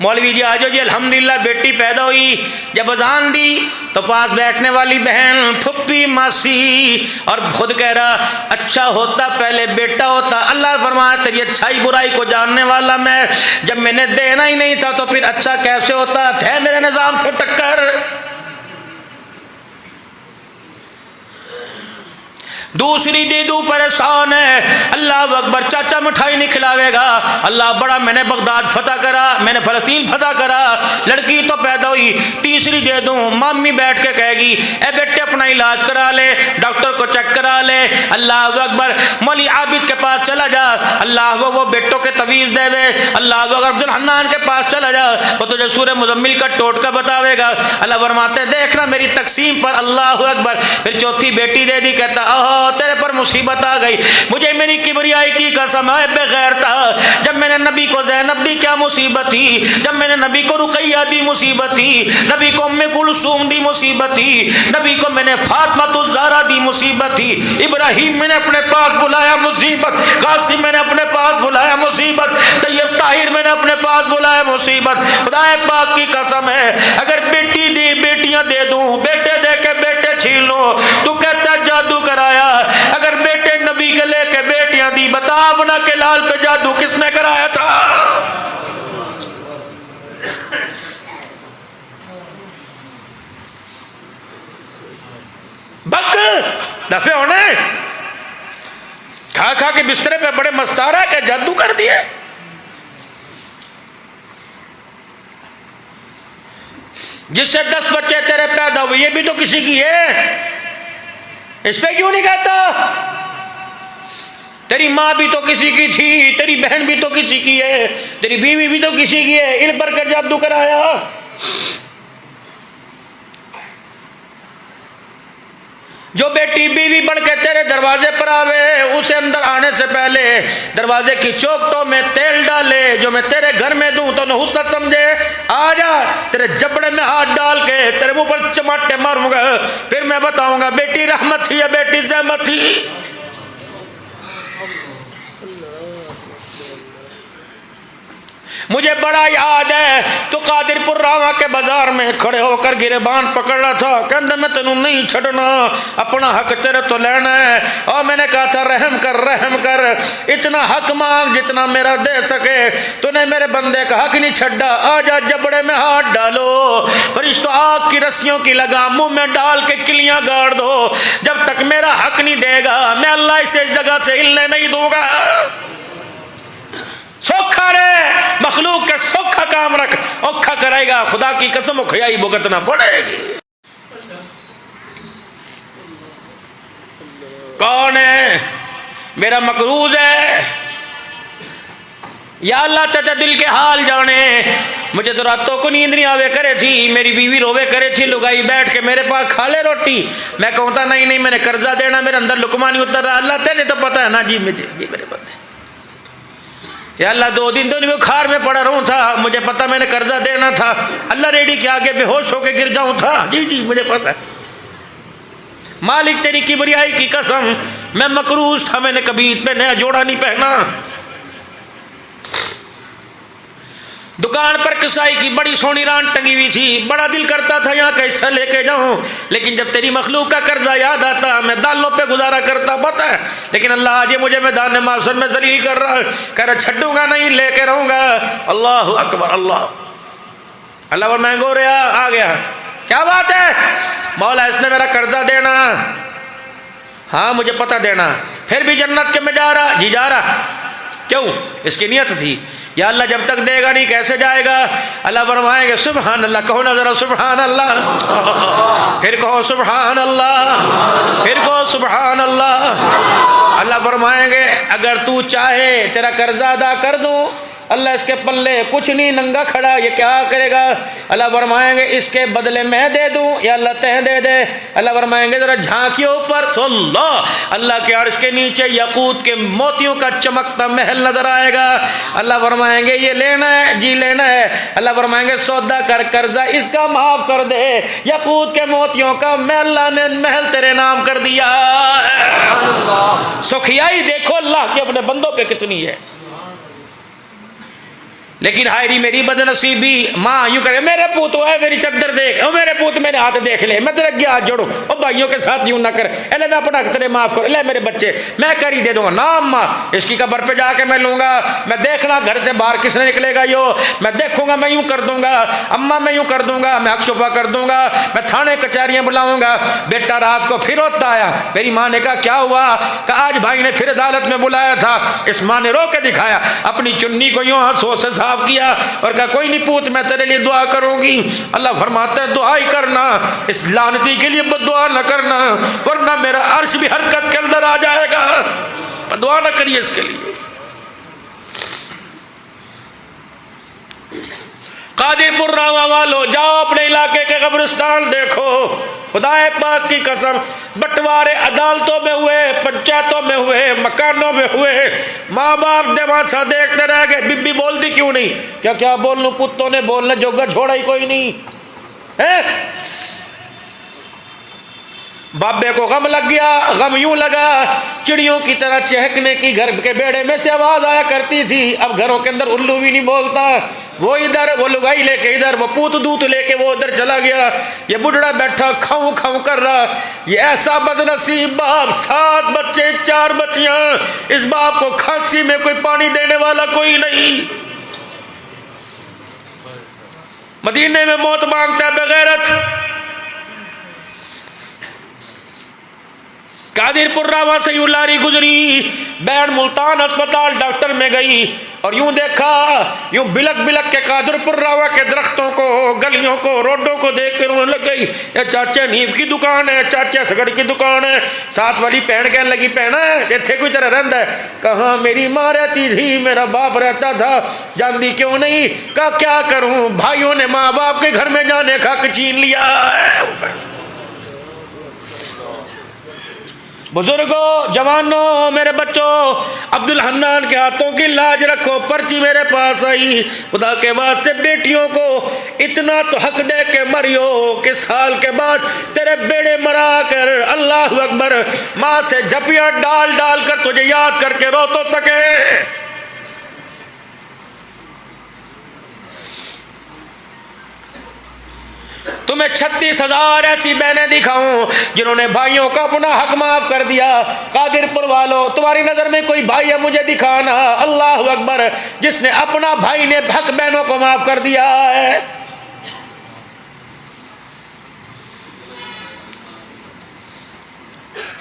मौलवी जी आजो जी अल्हम्दुलिल्लाह बेटी पैदा हुई। जब अजान दी तो पास बैठने वाली बहन फुप्पी मासी और खुद कह रहा अच्छा होता पहले बेटा होता। अल्लाह फरमाया तेरी अच्छाई बुराई को जानने वाला मैं, जब मैंने देना ही नहीं था तो फिर अच्छा कैसे होता। थे मेरे निजाम से टक्कर। दूसरी दीदू परेशान है, अल्लाह अकबर चाचा मिठाई नहीं खिलावेगा। अल्लाह बड़ा मैंने बगदाद फतह करा, मैंने फलस्तीन फतह करा, लड़की तो पैदा हुई। तीसरी दे दूं, मम्मी बैठ के कहेगी ए बेटे अपना इलाज करा ले, डॉक्टर को चेक करा ले। अल्लाह अकबर मौली आबिद के पास चला जा, अल्लाह वो बेटों के तवीज़ देवे। अल्लाह अकबर अब्दुल हन्नान के पास चला जा, वो तुझे सूरह मुज़म्मिल का टोटका बतावेगा। अल्लाह फरमाते देखना मेरी तकसीम पर। अल्लाह अकबर। फिर चौथी बेटी दे दी, कहता ओह तेरे पर मुसीबत आ गई। मुझे मेरी किबरियाई की कसम है बेगैर था, जब मैंने नबी को ज़ैनब दी क्या मुसीबत थी, जब मैंने नबी को रुकैया दी मुसीबत थी, नबी को उम्मे कुलसूम दी मुसीबत थी, नबी को मैंने फातिमातुज़ ज़हरा दी मुसीबत थी, इब्राहिम मैंने अपने पास बुलाया मुसीबत, कासिम मैंने अपने पास बुलाया मुसीबत, तैयब ताहिर मैंने अपने पास बुलाया मुसीबत। खुदाए पाक की कसम है अगर बेटी दी बेटियां दे दूं, बेटे दे के बेटे छीन लूं, तू कहता जादू कराया। अगर बेटे नबी के लेके बेटियां दी, बता अपना के लाल पे जादू किसने कराया था। बक दफे होने खा खा के बिस्तरे पे बड़े मस्तारा के जादू कर दिए। जिससे 10 बच्चे तेरे पैदा हुए, ये भी तो किसी की है, इस पे क्यों नहीं कहता? तेरी माँ भी तो किसी की थी, तेरी बहन भी तो किसी की है, तेरी बीवी भी तो किसी की है, इन पर कर जादू कराया। जो बेटी बीवी बन के तेरे दरवाजे पर आवे, उसे अंदर आने से पहले दरवाजे की चौखटों में तेल डाले, जो मैं तेरे घर में दूं तो नहुसत समझे, आ जा तेरे जबड़े में हाथ डाल के तेरे मुंह पर चमाटे मारूंगा, फिर मैं बताऊंगा बेटी रहमत थी या बेटी ज़हमत थी। मुझे बड़ा याद है तो कादिरपुर रावा के बाजार में खड़े होकर गिरेबान पकड़ रहा था, कहते मैं तेनू नहीं छड़ना, अपना हक तेरे तो लेना है। और मैंने कहा था रहम कर, इतना हक मांग जितना मेरा दे सके। तूने मेरे बंदे का हक नहीं छड़ा, आजा जबड़े में हाथ डालो, फरिश्तों आग की रस्सियों की लगाम मुंह में डाल के किलियां गाड़ दो, जब तक मेरा हक नहीं देगा मैं अल्लाह इसे इस जगह से हिलने नहीं दूंगा। सौखा रे मखलूक के सौखा काम रख, औखा करेगा खुदा की कसम खयाई भुगतना पड़ेगी। कौन है? मेरा मकरूज है। या अल्लाह चाचा दिल के हाल जाने, मुझे तो रातों को नींद नहीं आवे करे थी, मेरी बीवी रोवे करे थी, लुगाई बैठ के मेरे पास खा ले रोटी, मैं कहता नहीं मैंने कर्जा देना, मेरे अंदर लुकमा नहीं उतर रहा। अल्लाह तेरे तो पता है ना जी मुझे, जी मेरे बंदे, या अल्लाह 2 दिन तो बुखार में पड़ा रहूं था, मुझे पता मैंने कर्जा देना था, अल्लाह रेडी के आगे बेहोश होके गिर जाऊं था, जी मुझे पता है। मालिक तेरी किबरियाई की कसम मैं मकरूज था, मैंने कभी ईद पे नया जोड़ा नहीं पहना। दुकान पर कसाई की बड़ी सोनी रान टंगी हुई थी, बड़ा दिल करता था यहाँ का हिस्सा लेके जाऊं, लेकिन जब तेरी मखलूक का कर्जा याद आता मैं दालों पे गुजारा करता, पता है। लेकिन अल्लाह आज ये मुझे मैदान माशर में जलील कर रहा है, कह रहा छूंगा नहीं, लेके रहूंगा। अल्लाह अकबर, अल्लाह पर मैं गो रहा आ गया, क्या बात है मौला, इसने मेरा कर्जा देना, हाँ मुझे पता देना, फिर भी जन्नत के में जा रहा, जी जा रहा, क्यों? इसकी नियत थी या अल्लाह जब तक देगा नहीं कैसे जाएगा। अल्लाह फरमाएंगे सुभान अल्लाह, कहो ना जरा सुभान अल्लाह, फिर कहो सुभान अल्लाह, फिर कहो सुभान अल्लाह। अल्लाह फरमाएंगे अगर तू चाहे तेरा कर्जा अदा कर दूं, अल्लाह इसके पल्ले कुछ नहीं, नंगा खड़ा, ये क्या करेगा? अल्लाह फरमाएंगे इसके बदले मैं दे दूं या अल्लाह तह दे दे। अल्लाह फरमाएंगे जरा झांकियो ऊपर, तो अल्लाह के अर्श के नीचे यकूत के मोतियों का चमकता महल नजर आएगा। अल्लाह फरमाएंगे ये लेना है जी, लेना है। अल्लाह फरमाएंगे सौदा कर, कर्जा इसका माफ कर दे, यकूत के मोतियों का मैं अल्लाह ने महल तेरे नाम कर दिया। सुखियाई देखो अल्लाह के अपने बंदों पे कितनी है। लेकिन हायरी मेरी बदनसीबी, माँ यूं करे मेरे पूत है मेरी चद्दर देख, ओ मेरे पूत मेरे हाथ देख ले, मैं तेरे हाथ जोड़ू, ओ भाइयों के साथ यूं ना कर, ले मैं अपना तेरे माफ कर, ले मेरे बच्चे मैं कर ही दे दूंगा ना अम्मा, इसकी कब्र पे जाके मैं लूंगा, मैं देखना घर से बाहर किसने निकलेगा, यो मैं देखूंगा, मैं यूं कर दूंगा अम्मा, मैं यूं कर दूंगा, मैं अक्षुफा कर दूंगा, मैं थाने कचहरियां बुलाऊंगा। बेटा रात को फिर रोता आया, मेरी माँ ने कहा क्या हुआ? कहा आज भाई ने फिर अदालत में बुलाया था। इस माँ ने रो के दिखाया, अपनी चुन्नी को यूं हाथों से साफ किया और कहा कोई नहीं पूत मैं तेरे लिए दुआ करूंगी। अल्लाह फरमाता है दुआ ही करना, इस लानती के लिए बद्दुआ न करना, वरना मेरा अर्श भी हरकत के अंदर आ जाएगा, दुआ न करिए इसके लिए। कादिरपुर रावा वालों जाओ अपने इलाके के कब्रिस्तान देखो, खुदाए पाक की कसम बंटवारे अदालतों में हुए, पंचायतों में हुए, मकानों में हुए, माँ बाप देवासा देखते रह गए, बीबी बोलती क्यों नहीं? क्या क्या बोल लूं, पुत्तों ने बोलने जोगा छोड़ा ही कोई नहीं है। बाबे को गम लग गया, गम यूं लगा चिड़ियों की तरह चहकने की घर के बेड़े में से आवाज आया करती थी, अब घरों के अंदर उल्लू भी नहीं बोलता, वो इधर, वो लुगाई लेके इधर, वो पूत दूत लेके वो उधर चला गया, ये बुढ़ड़ा बैठा खाऊं खाऊं कर रहा। ये ऐसा बदनसीब बाप, 7 बच्चे 4 बच्चियां, इस बाप को खांसी में कोई पानी देने वाला कोई नहीं, मदीने में मौत मांगता है बेगैरत। कादिरपुर रावा से यूं लारी गुजरी, बैठ मुल्तान अस्पताल डॉक्टर में गई, और यूं देखा, यूं बिलक बिलक के कादरपुर रावा के दरख्तों को, गलियों को, रोडों को देख कर रोने लग गई। ये चाचे नीफ की दुकान है, चाचे सगड़ की दुकान है। साथ वाली भैन कहने लगी, भैना इत्थे कोई तरह रहता है? कहाँ मेरी माँ रहती थी, मेरा बाप रहता था, जानती क्यों नहीं? कहा क्या करूं, भाइयों ने माँ बाप के घर में जाने का हक छीन लिया है। बुजुर्गों, जवानों, मेरे बच्चों, अब्दुल हन्नान के हाथों की लाज रखो। पर्ची मेरे पास आई, खुदा के वास्ते बेटियों को इतना तो हक दे के मरियो कि साल के बाद तेरे बेड़े मरा कर अल्लाह अकबर माँ से झपिया डाल डाल कर तुझे याद करके रो तो सके। तुम्हें 36,000 ऐसी बहनें दिखाऊं जिन्होंने भाइयों का अपना हक माफ कर दिया। कादिरपुर वालों, तुम्हारी नजर में कोई भाई है मुझे दिखाना, अल्लाह अकबर, जिसने अपना भाई ने हक बहनों को माफ कर दिया है।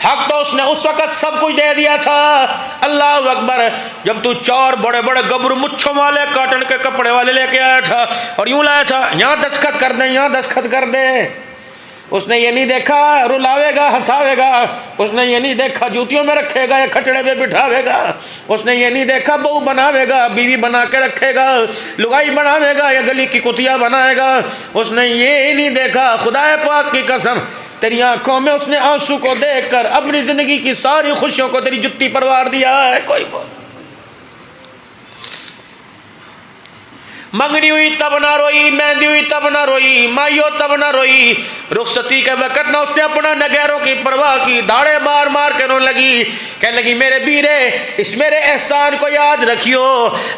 हक तो उसने उस वक्त सब कुछ दे दिया था। अल्लाह अकबर, जब तू 4 बड़े बड़े गबरू मुच्छों वाले काटन के कपड़े वाले लेके आया था और यूं लाया था, यहाँ दस्तखत कर दे, यहाँ दस्तखत कर दे। उसने ये नहीं देखा रुलावेगा हंसावेगा, उसने ये नहीं देखा जूतियों में रखेगा या खटड़े पे बिठावेगा, उसने ये नहीं देखा बहू बनावेगा, बीवी बना के रखेगा, लुगाई बनावेगा या गली की कुतिया बनाएगा। उसने ये नहीं देखा, खुदाए पाक की कसम, तेरी आंखों में उसने आंसू को देखकर अपनी जिंदगी की सारी खुशियों को तेरी जुत्ती पर वार दिया है। कोई बोल मंगनी हुई तब ना रोई, मेहंदी हुई तब ना रोई, माइयो तब ना रोई। रुखसती के वक्त ना उसने अपना नगैरों की परवाह की, दाढ़े मार मार कर रोने लगी, कहने लगी मेरे बीरे इस मेरे एहसान को याद रखियो,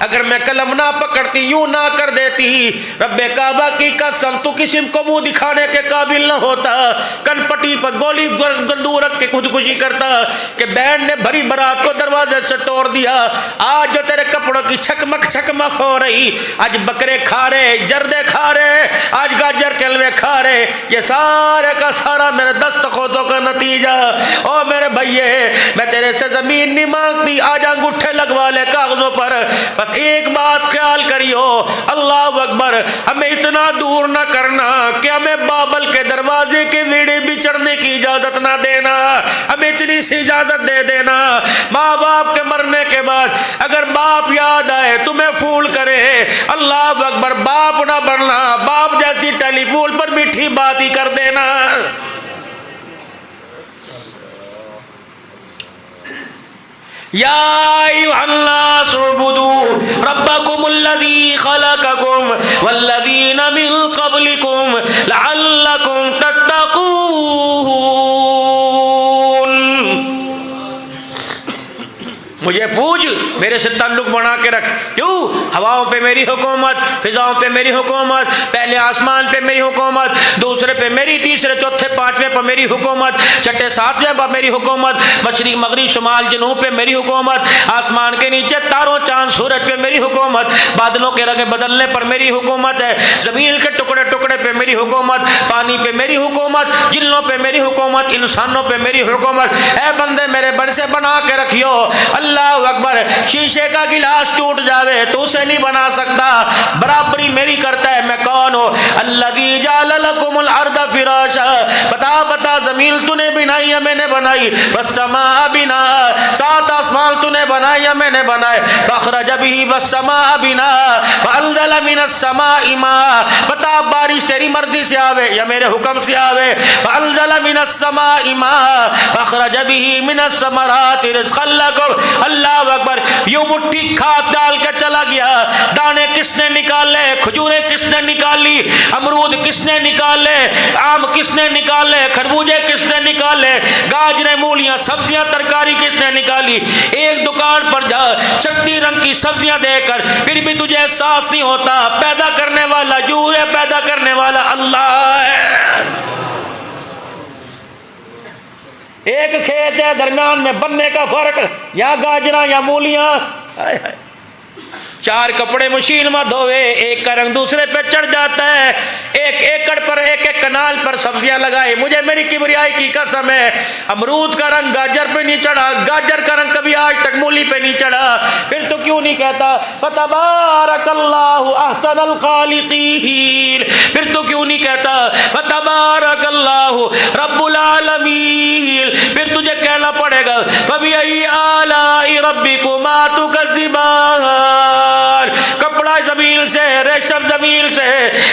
अगर मैं कलम ना पकड़ती यूं ना कर देती, रब्बे काबा की कसम तू किसी को मुंह दिखाने के काबिल न होता। कनपट्टी पर गोली गंदू रख के खुदकुशी करता कि बहन ने भरी बारात को दरवाजे से तोड़ दिया। आज जो तेरे कपड़ों की छकमक हो रही, आज बकरे खा रहे, जर्दे खा रहे, आज गाजर के हलवे खा रहे, ये सारे का सारा मेरे दस्तखतों का नतीजा। ओ मेरे भैये, मैं तेरे से जमीन नहीं मांगती, आज अंगूठे लगवा ले कागजों पर, बस एक बात ख्याल करियो, अल्लाह अकबर, हमें इतना दूर ना करना कि हमें बाबल के दरवाजे के वीड़े भी चढ़ने की इजाजत ना देना, हमें इतनी सी इजाजत दे देना। माँ बाप के मरने के बाद अगर बाप याद आए तुम्हें फूल करे, अल्लाह अकबर, बाप ना बनना, बाप जैसी टेलीफोन पर मीठी बात ही कर देना। या अय्युहन्नास उअ्बुदू रब्बकुमुल्लज़ी खलक़कुम वल्लज़ीना मिन क़ब्लिकुम लअल्लकुम तत्तक़ून। मुझे पूज, मेरे से ताल्लुक बना के रख। क्यों? हवाओं पे मेरी हुकूमत, फिजाओं पे मेरी हुकूमत, पहले आसमान पे मेरी हुकूमत, दूसरे पे मेरी, तीसरे चौथे पांचवें पर मेरी हुकूमत, छठे सातवें पर मेरी हुकूमत, मशरिक मगरिब शुमाल जनूब पे मेरी हुकूमत, आसमान के नीचे तारों चांद सूरज पे मेरी हुकूमत, बादलों के रंग बदलने पर मेरी हुकूमत है, जमीन के टुकड़े टुकड़े पे मेरी हुकूमत, पानी पे मेरी हुकूमत, जिन्नों पे मेरी हुकूमत, इंसानों पे मेरी हुकूमत। ऐ बंदे मेरे बन से बना के रखियो। अल्लाह अकबर, शीशे का गिलास टूट जावे तो उसे नहीं बना सकता, बराबरी मेरी करता है। मैं कौन हूँ? अल्लज़ी जअल लकुमुल अर्द फिराशा, बता जमीन तूने बनाई या मैंने बनाई, वस्समा बिना, 7 आसमान तूने बनाए या मैंने बनाए, फअखरज बिही वस्समा बिना फअनज़ल मिनस समाई मा, बता बारिश तेरी मर्जी से आवे या मेरे हुक्म से आवे, फअनज़ल मिनस समाई मा फअखरज बिही मिनस समराति रिज़क़न लकुम। अल्लाह अकबर, यूं मुट्ठी खाद डाल के चला गया, दाने किसने निकाले, खजूरें किसने निकाली, अमरूद किसने निकाले, आम किसने निकाले, खरबूजे किसने निकाले, गाजरें, मूलियां, सब्जियां, तरकारी किसने निकाली। एक दुकान पर जा, चटनी रंग की सब्जियां देकर फिर भी तुझे एहसास नहीं होता, पैदा करने वाला यू है, पैदा करने वाला अल्लाह है। एक खेत है, दरम्यान में बनने का फर्क, या गाजरा या मूलियां, 4 कपड़े मशीन में धोवे, एक का रंग दूसरे पे चढ़ जाता है। 1 एकड़ पर 1 कनाल पर सब्जियां लगाए, मुझे मेरी किबरियाई की कसम है, अमरूद का रंग गाजर पे नहीं चढ़ा, गाजर का रंग कभी आज तक मूली पे नहीं चढ़ा। फिर तो क्यों नहीं कहता फतबारकल्लाहु अहसनुल खालिकीन, फिर तो क्यों नहीं कहता फतबारकल्लाहु रब्बुल आलमीन, फिर तुझे कहना पड़ेगा फबिअय्यि आलाई रब्बिकुमा तुकज़्ज़िबान। कपड़ा जमीन से, रेशम जमीन से,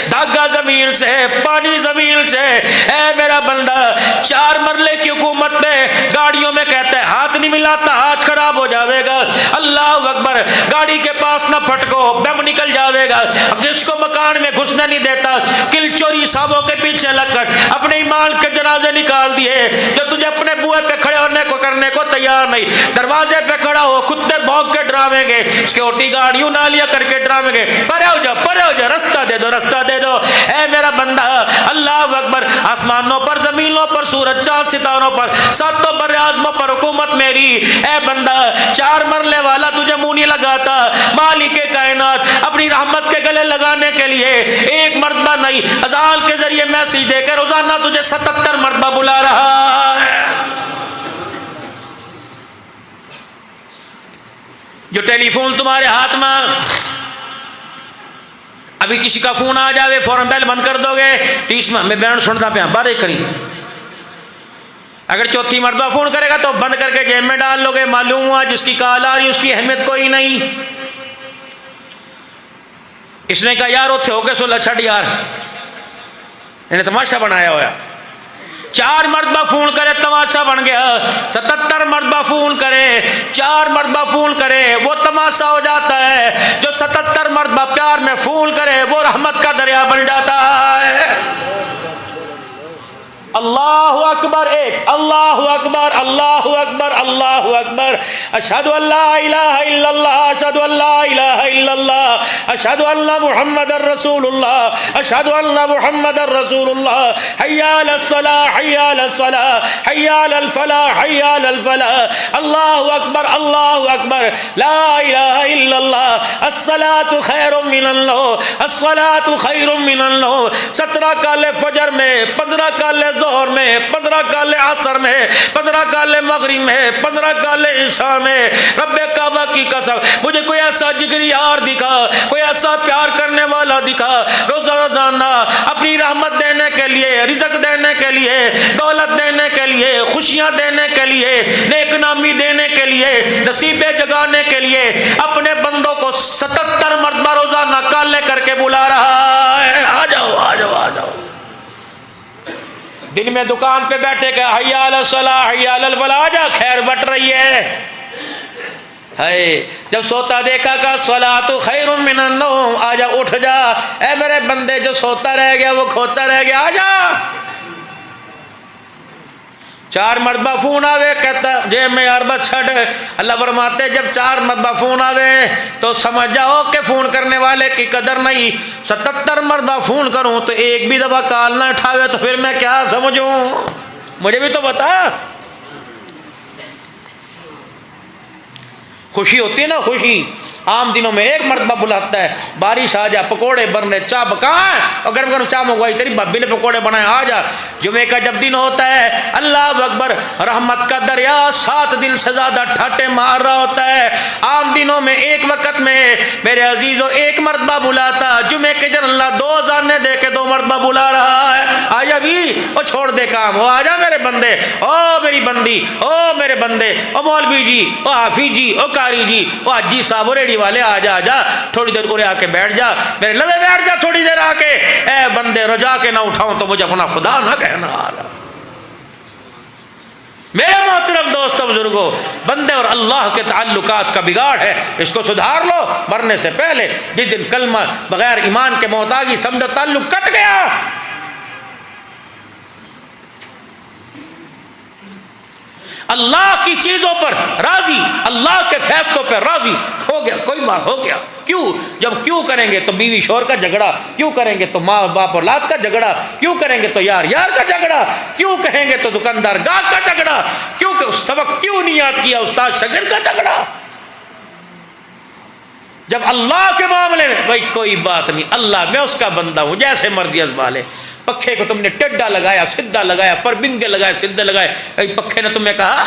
धागा जमीन से, पानी जमीन से। ऐ मेरा बंदा, 4 मरले की हुकूमत में गाड़ियों में कहता है हाथ नहीं मिलाता हाथ खराब हो जाएगा। अल्लाह अकबर, गाड़ी के पास ना फटको, बम निकल जाएगा। जिसको मकान में घुसने नहीं देता, किल चोरी साहबों के पीछे लगकर अपने ईमान के जनाजे निकाल दिए। जो तुझे अपने बुए पे खड़े होने को करने को तैयार नहीं, दरवाजे पे खड़ा हो, कुत्ते भौंक के डरावेंगे, सिक्योरिटी गार्ड यूं नालियां करके डरावेंगे, परे हो जा, रास्ता दे दो, रास्ता दे दो। ऐ मेरा बंदा, अल्लाह अकबर, आसमानों पर, जमीनों पर, सूरज चांद सितारों पर, सातों बर्रे आज़मों पर हुकूमत मेरी। ऐ बंदा, 4 मरले वाला तुझे मुंह नहीं लगाता। मालिक कायनात अपनी रहमत के गले लगाने के लिए 1 मरतबा नहीं, अज़ान के जरिए मैसेज देकर रोजाना तुझे 77 मरतबा बुला रहा है। जो टेलीफोन तुम्हारे हाथ में, अभी किसी का फोन आ जावे फौरन बेल बंद कर दोगे, 30 में मैं बयान सुनता पे बातें करी। अगर 4थी मरतबा फोन करेगा तो बंद करके जेब में डाल लोगे। मालूम हुआ जिसकी कॉल आ रही उसकी अहमियत कोई नहीं। इसने कहा यार उठे होके सुलह छड़ यार, इन्हें तमाशा बनाया हुआ। 4 मरतबा फोन करे तमाशा बन गया। 77 मरतबा फोन करे, 4 मरतबा फोन करे वो तमाशा हो जाता है। जो 77 मरतबा प्यार में फोन करे वो रहमत का दरिया बन जाता है। अल्लाहु अकबर, एक अल्लाहु अकबर, अल्लाहु अकबर, अल्लाहु अकबर। अशहदु अल्ला इलाहा इल्लल्लाह, अशहदु अल्ला इलाहा इल्लल्लाह, अशहदु अन्न मुहम्मदर रसूलुल्लाह, अशहदु अन्न मुहम्मदर रसूलुल्लाह। हय्या अलस सलाह, हय्या अलस सलाह, हय्या अलल फलाह, हय्या अलल फलाह। अल्लाहु अकबर, अल्लाहु अकबर, ला इलाहा इल्लल्लाह, अस्सलातु खैरुम मिनन नौम, अस्सलातु खैरुम मिनन नौम। 17 काले फजर में, 15 काले जोहर में, 15 काले असर में, 15 काले मगरिब में, 15 काले इशा में। रब्बे काबा की कसम, मुझे कोई ऐसा जिगरी यार दिखा, कोई ऐसा प्यार करने वाला दिखा, रोजाना अपनी रहमत देने के लिए, रिज़्क देने के लिए, दौलत देने के लिए, खुशियां देने के लिए, नेकनामी देने के लिए, नसीबे जगाने के लिए अपने बंदों को 77 मरतबा रोजाना काले करके बुला रहा है। आ जाओ, आ जाओ, आ जाओ। दिन में दुकान पे बैठे के हय्या अलस सलाह, हय्या अलल फलाह, आजा खैर बट रही है। जब सोता देखा का सलातु खैरुम मिनन नौम, आजा उठ जा। ऐ मेरे बंदे, जो सोता रह गया वो खोता रह गया, आजा। 4 मरतबा फोन आवे, कहता जेब में यार बस छड़। अल्लाह फरमाते जब 4 मरतबा फोन आवे तो समझ जाओ कि फोन करने वाले की कदर नहीं। 77 मरतबा फोन करूं तो एक भी दफा कॉल ना उठावे तो फिर मैं क्या समझूं? मुझे भी तो बता। खुशी होती है ना, खुशी आम दिनों में 1 मरतबा बुलाता है, बारिश आ जा, पकोड़े बनने, चाय कहाँ और गर्म गर्म चाय मंगवाई, तेरी भाभी ने पकोड़े बनाए, आ जा। जुमे का जब दिन होता है, अल्लाह अकबर, रहमत का दरिया 7 दिन से ज्यादा ठाटे मार रहा होता है। आम दिनों में एक वक्त में मेरे अजीजों 1 मरतबा बुलाता, जुमे के दिन अल्लाह 2 जाने दे के 2 मरतबा बुला रहा है। आजा भी, ओ छोड़ दे काम, ओ आजा मेरे बंदे, ओ मेरी बंदी, ओ मेरे बंदे, ओ मौलवी जी, ओ हाफिज जी, ओ कारी जी, ओ हाजी साहब, रेडी वाले, आजा आजा, थोड़ी देर उरे आके बैठ जा, मेरे लगे बैठ जा थोड़ी देर आके। ए बंदे, रजा के ना उठाऊं तो मुझे अपना खुदा ना कहना आ रहा। मेरे मोहतरम दोस्तों बुजुर्गों, बंदे और अल्लाह के ताल्लुकात का बिगाड़ है, इसको सुधार लो मरने से पहले। जिस दिन कलमा बगैर ईमान के मोहताजी समझो ताल्लुक कट गया। अल्लाह की चीजों पर राजी, अल्लाह के फैसलों पर राजी हो गया, कोई बात हो गया। क्यों? जब क्यों करेंगे तो बीवी शोर का झगड़ा, क्यों करेंगे तो माँ बाप औलाद का झगड़ा, क्यों करेंगे तो यार यार का झगड़ा, क्यों कहेंगे तो दुकानदार गाहक का झगड़ा, क्यों सबक क्यों नहीं याद किया उस्ताद शागिर्द का झगड़ा। जब अल्लाह के मामले में भाई कोई बात नहीं, अल्लाह मैं उसका बंदा हूं, जैसे मर्जी अजमा ले। पखे को तुमने टेढ़ा लगाया, सीधा लगाया, पर बिंगे लगाए, सीधे लगाए, पखे ने तुम्हें कहा,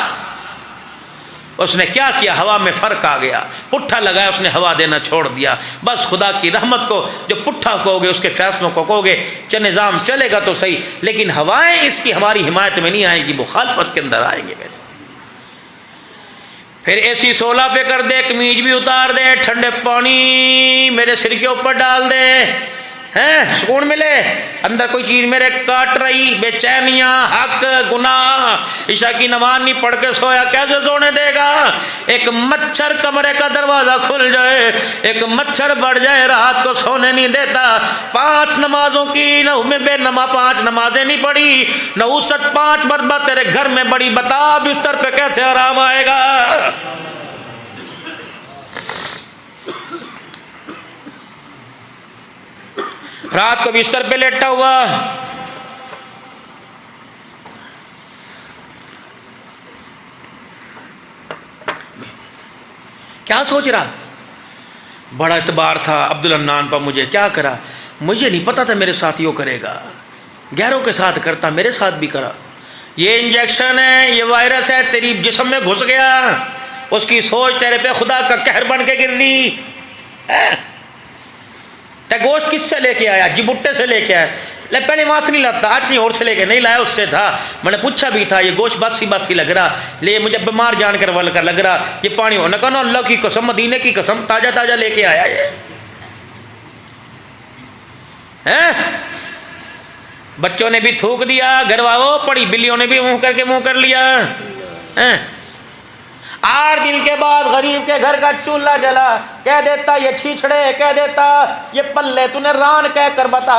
उसने क्या किया, हवा में फर्क आ गया। पुट्ठा लगाया, उसने हवा देना छोड़ दिया। बस खुदा की रहमत को जो पुट्ठा कहोगे, उसके फैसलों को कहोगे, निज़ाम चलेगा तो सही, लेकिन हवाएं इसकी हमारी हिमायत में नहीं आएगी, मुखालफत के अंदर आएंगे। फिर AC 16 पे कर दे, कमीज भी उतार दे, ठंडे पानी मेरे सिर के ऊपर डाल दे, हैं सुकून मिले। अंदर कोई चीज मेरे काट रही, बेचैनियां, हक, गुनाह, ईशा की नमाज नहीं पढ़ के सोया, कैसे सोने देगा। एक मच्छर कमरे का दरवाजा खुल जाए, एक मच्छर बढ़ जाए, रात को सोने नहीं देता। 5 नमाजों की न बेनमा 5 नमाजें नहीं पढ़ी, नहुसत 5 मरतबा तेरे घर में बड़ी, बता बिस्तर पे कैसे आराम आएगा। रात को बिस्तर पे लेटा हुआ, क्या सोच रहा, बड़ा इतबार था अब्दुल अन्नान पर, मुझे क्या करा, मुझे नहीं पता था मेरे साथ यो करेगा, गैरों के साथ करता, मेरे साथ भी करा। ये इंजेक्शन है, ये वायरस है, तेरी जिस्म में घुस गया, उसकी सोच तेरे पे खुदा का कहर बन के गिर रही। ते गोश्त किससे लेके आया, जिबुट्टे से लेके आया, ले पहले वहाँ से नहीं लाता, आज कहीं और से लेके नहीं लाया, उससे था। मैंने पूछा भी था, ये गोश्त बासी बासी लग रहा, ले मुझे बीमार जानकर वाल कर लग रहा, ये पानी होने का ना, अल्लाह की कसम, मदीने की कसम, ताजा ताजा लेके आया ये हैं। बच्चों ने भी थूक दिया, घर वालों पड़ी बिल्लियों ने भी मुंह करके मुंह कर लिया हैं। 8 दिन के बाद गरीब के घर का चूल्हा जला, कह देता ये छीछड़े, कह देता ये पल्ले, तूने रान कह कर बता,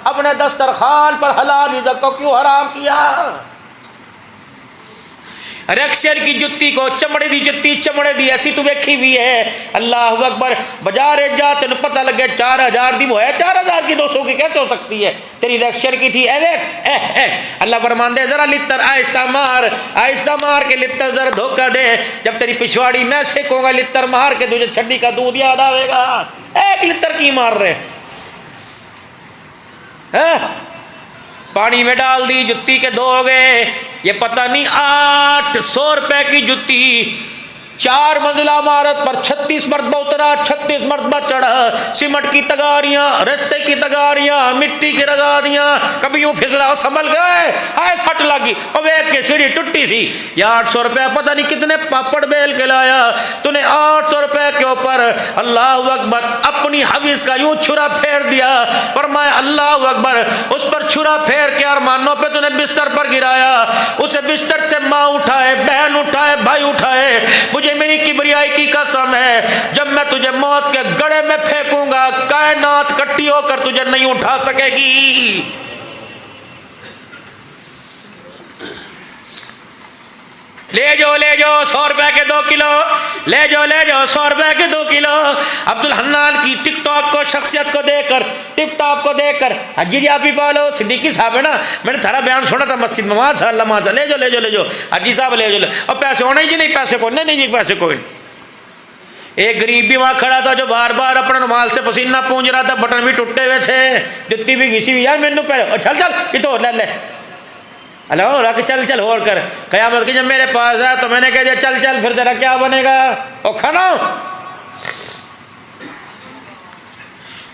अपने दस्तरखान पर हलाल रिज़्क़ को क्यों हराम किया। रक्सर की जुत्ती को चमड़े दी जुत्ती, चमड़े दी ऐसी तू वेखी भी है। अल्लाह अकबर, बाजारे जा तेन पता लगे 4000 दी वो है, 4000 की 200 की कैसे हो सकती है, तेरी रक्सर की थी। अल्लाह फरमांदे जरा लित्तर आहिस्ता मार के लित्तर जरा धोखा दे, जब तेरी पिछवाड़ी मैं सेकूंगा लित्तर मार के, तुझे छड्डी का दूध याद आवेगा। एक लित्तर की मार रहे हैं, पानी में डाल दी, जुत्ती के 2 हो गए। ये पता नहीं 800 रुपए की जुत्ती 4 मंजिला इमारत पर 36 मरतबा उतरा, 36 मरतबा चढ़ा, सीमेंट की तगारियां, रेते की तगारियां, मिट्टी की रगादियां, कभी यूं फिसला संभल गए, आए सट लगी और वेख के सीढ़ी टूटी सी। या 800 रुपया पता नहीं कितने पापड़ बेल के लाया तूने, 800 रुपए के ऊपर अल्लाह अकबर अपनी हवीस का यूं छुरा फेर दिया। फरमाया अल्लाह अकबर, उस पर छुरा फेर के अरमानों पे तूने बिस्तर पर गिराया, उसे बिस्तर से माँ उठाए, बहन उठाए, भाई उठाए, मुझे मेरी किबरियाई की कसम है, जब मैं तुझे मौत के गड़े में फेंकूंगा, कायनात इकट्ठी होकर तुझे नहीं उठा सकेगी। ले जाओ 100 रुपए के 2 किलो, ले जाओ 100 रुपए के 2 किलो। अब्दुल हन्नान की टिकटॉक को, शख्सियत को देखकर, टिकटॉक को देखकर हाजी जी आप ही पालो, सिद्दीकी साहब है ना, मैंने थारा बयान सुना था मस्जिद में, माशाअल्लाह माशाअल्लाह, ले जाओ हाजी साहब ले जाओ। और पैसे होने जी नहीं, पैसे को नहीं जी, पैसे कोई नहीं। एक गरीब भी वहां खड़ा था जो बार बार अपने रुमाल से पसीना पूंज रहा था, बटन भी टूटे हुए थे, जुत्ती भी घिसी हुई, यार मैनू पहले चल ये तो ले हेलो रख, चल और कर, कयामत की जब मेरे पास आया तो मैंने कह दिया चल, फिर तेरा क्या बनेगा। और खाना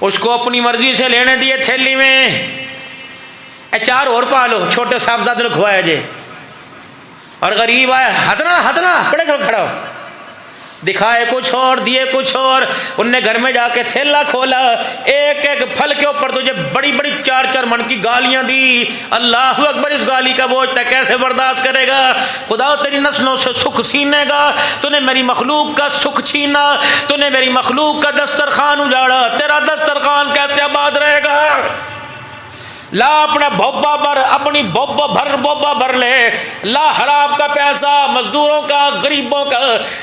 उसको अपनी मर्जी से लेने दिए थैली में, 4 और पालो, छोटे साहबजादे ने खुआया जे, और गरीब आया हथना पड़े खड़ा हो, दिखाए कुछ और दिए कुछ और। उनने घर में जाके थैला खोला, एक फल के ऊपर तुझे बड़ी बड़ी 4 मन की गालियां दी। अल्लाह अकबर, इस गाली का बोझ तक कैसे बर्दाश्त करेगा। खुदा तेरी नस्लों से सुख छीनेगा, तूने मेरी मखलूक का सुख छीना, तूने मेरी मखलूक का दस्तरखान उजाड़ा, तेरा दस्तरखान कैसे आबाद रहेगा। ला अपना बोबा भर, अपनी बोबा भर ले, ला हराम का पैसा मजदूरों का, गरीबों का,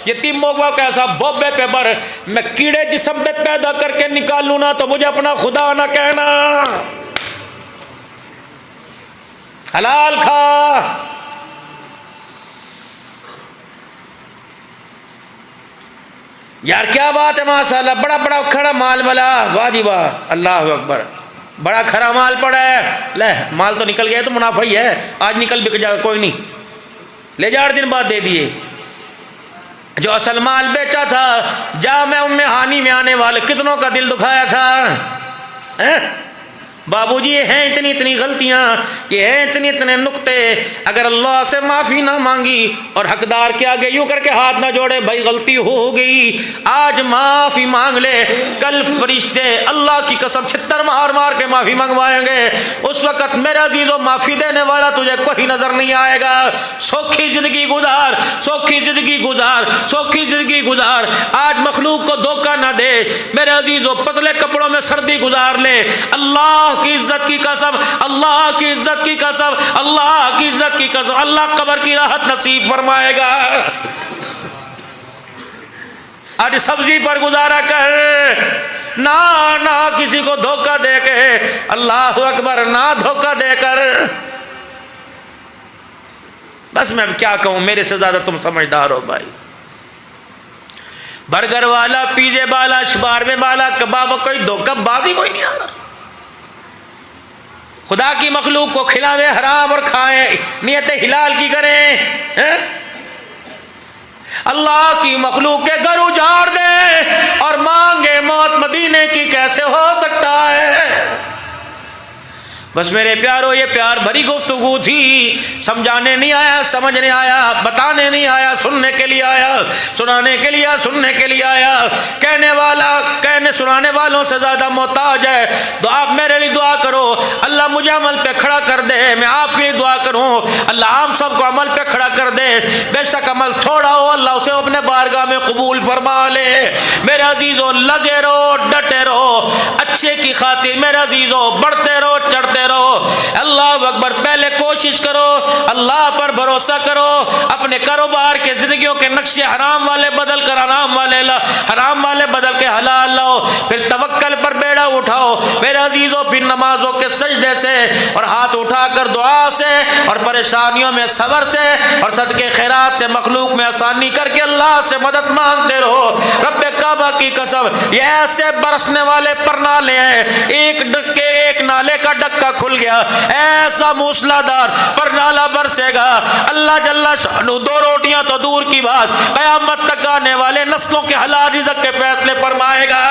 यतीमों का पैसा बोबे पे भर। मैं कीड़े जिस्म पे पैदा करके निकालूं ना तो मुझे अपना खुदा ना कहना। हलाल खा, यार क्या बात है माशाल्लाह, बड़ा बड़ा खड़ा माल वाला, वाह जी वाह, अल्लाह अकबर, बड़ा खरा माल पड़ा है। ले माल तो निकल गया तो मुनाफा ही है, आज निकल बिक जाएगा, कोई नहीं, ले जा 8 दिन बाद दे दिए। जो असल माल बेचा था, जा मैं उम्मे हानि में आने वाले कितनों का दिल दुखाया था, हैं? बाबूजी ये हैं इतनी इतनी गलतियां, ये हैं इतने इतने नुक्ते, अगर अल्लाह से माफ़ी ना मांगी और हकदार के आगे यूं करके हाथ ना जोड़े, भाई गलती हो गई, आज माफ़ी मांग ले, कल फरिश्ते अल्लाह की कसम छित्तर मार मार के माफ़ी मंगवाएंगे। उस वक़्त मेरा अजीज़ों माफ़ी देने वाला तुझे कोई नज़र नहीं आएगा। सौखी ज़िंदगी गुजार, सौखी ज़िंदगी गुजार, सौखी ज़िंदगी गुजार। आज मखलूक को धोखा ना दे मेरे अजीज़ों, पतले कपड़ों में सर्दी गुजार ले। अल्लाह की इज्जत की कसम, अल्लाह की इज्जत की कसम, अल्लाह की इज्जत की कसम, अल्लाह कब्र की राहत नसीब फरमाएगा। आज सब्जी पर गुजारा कर, ना ना किसी को धोखा दे के, अल्लाह अकबर, ना धोखा देकर। बस मैं क्या कहूं, मेरे से ज्यादा तुम समझदार हो भाई। बर्गर वाला, पिज़्ज़े वाला, शबारमे वाला, कबाब, कोई धोखा बाजी कोई नहीं आ रहा। खुदा की मखलूक को खिलावे हराम और खाए, नियत हिलाल की करें, हैं? अल्लाह की मखलूक के घर उजाड़ दे और मांगे मौत मदीने की, कैसे हो सकता है? बस मेरे प्यारो, ये प्यार भरी गुफ्तगू थी, समझाने नहीं आया, समझने आया, बताने नहीं आया, सुनने के लिए आया, सुनाने के लिए, सुनने के लिए आया। कहने वाला कहने सुनाने वालों से ज़्यादा मोहताज है। तो आप मेरे लिए दुआ करो, अल्लाह मुझे अमल पे खड़ा कर दे, मैं आपके लिए दुआ करूँ, अल्लाह हम सबको अमल पे खड़ा कर दे। बेशक अमल थोड़ा हो, अल्लाह उसे अपने बारगाह में कबूल फरमा ले। मेरे अजीज़ों लगे रहो, डटे रहो, अच्छे की खातिर मेरे अजीज़ों बढ़ते रहो, चढ़ते रहो। अल्लाह अकबर। पहले कोशिश करो, अल्लाह पर भरोसा करो, अपने कारोबार के जिंदगियों के नक्शे हराम वाले बदल कर हराम वाले बदल के हलाल लाओ, फिर तवक्कल पर बेड़ा उठाओ मेरे अजीजों। फिर नमाजों के सजदे से और हाथ उठाकर दुआ से और परेशानियों में सब्र से और सदके खैरात से मखलूक में आसानी करके अल्लाह से मदद मांगते रहो। रब्बे काबा की कसम, ये ऐसे बरसने वाले परनाले हैं, एक नाले का डक्का खुल गया, ऐसा मूसलाधार परनाला बरसेगा, अल्लाह जल्ला शानू 2 रोटियां तो दूर की बात, कयामत तक आने वाले नस्लों के हलाल रिज़्क़ के फैसले फरमाएगा।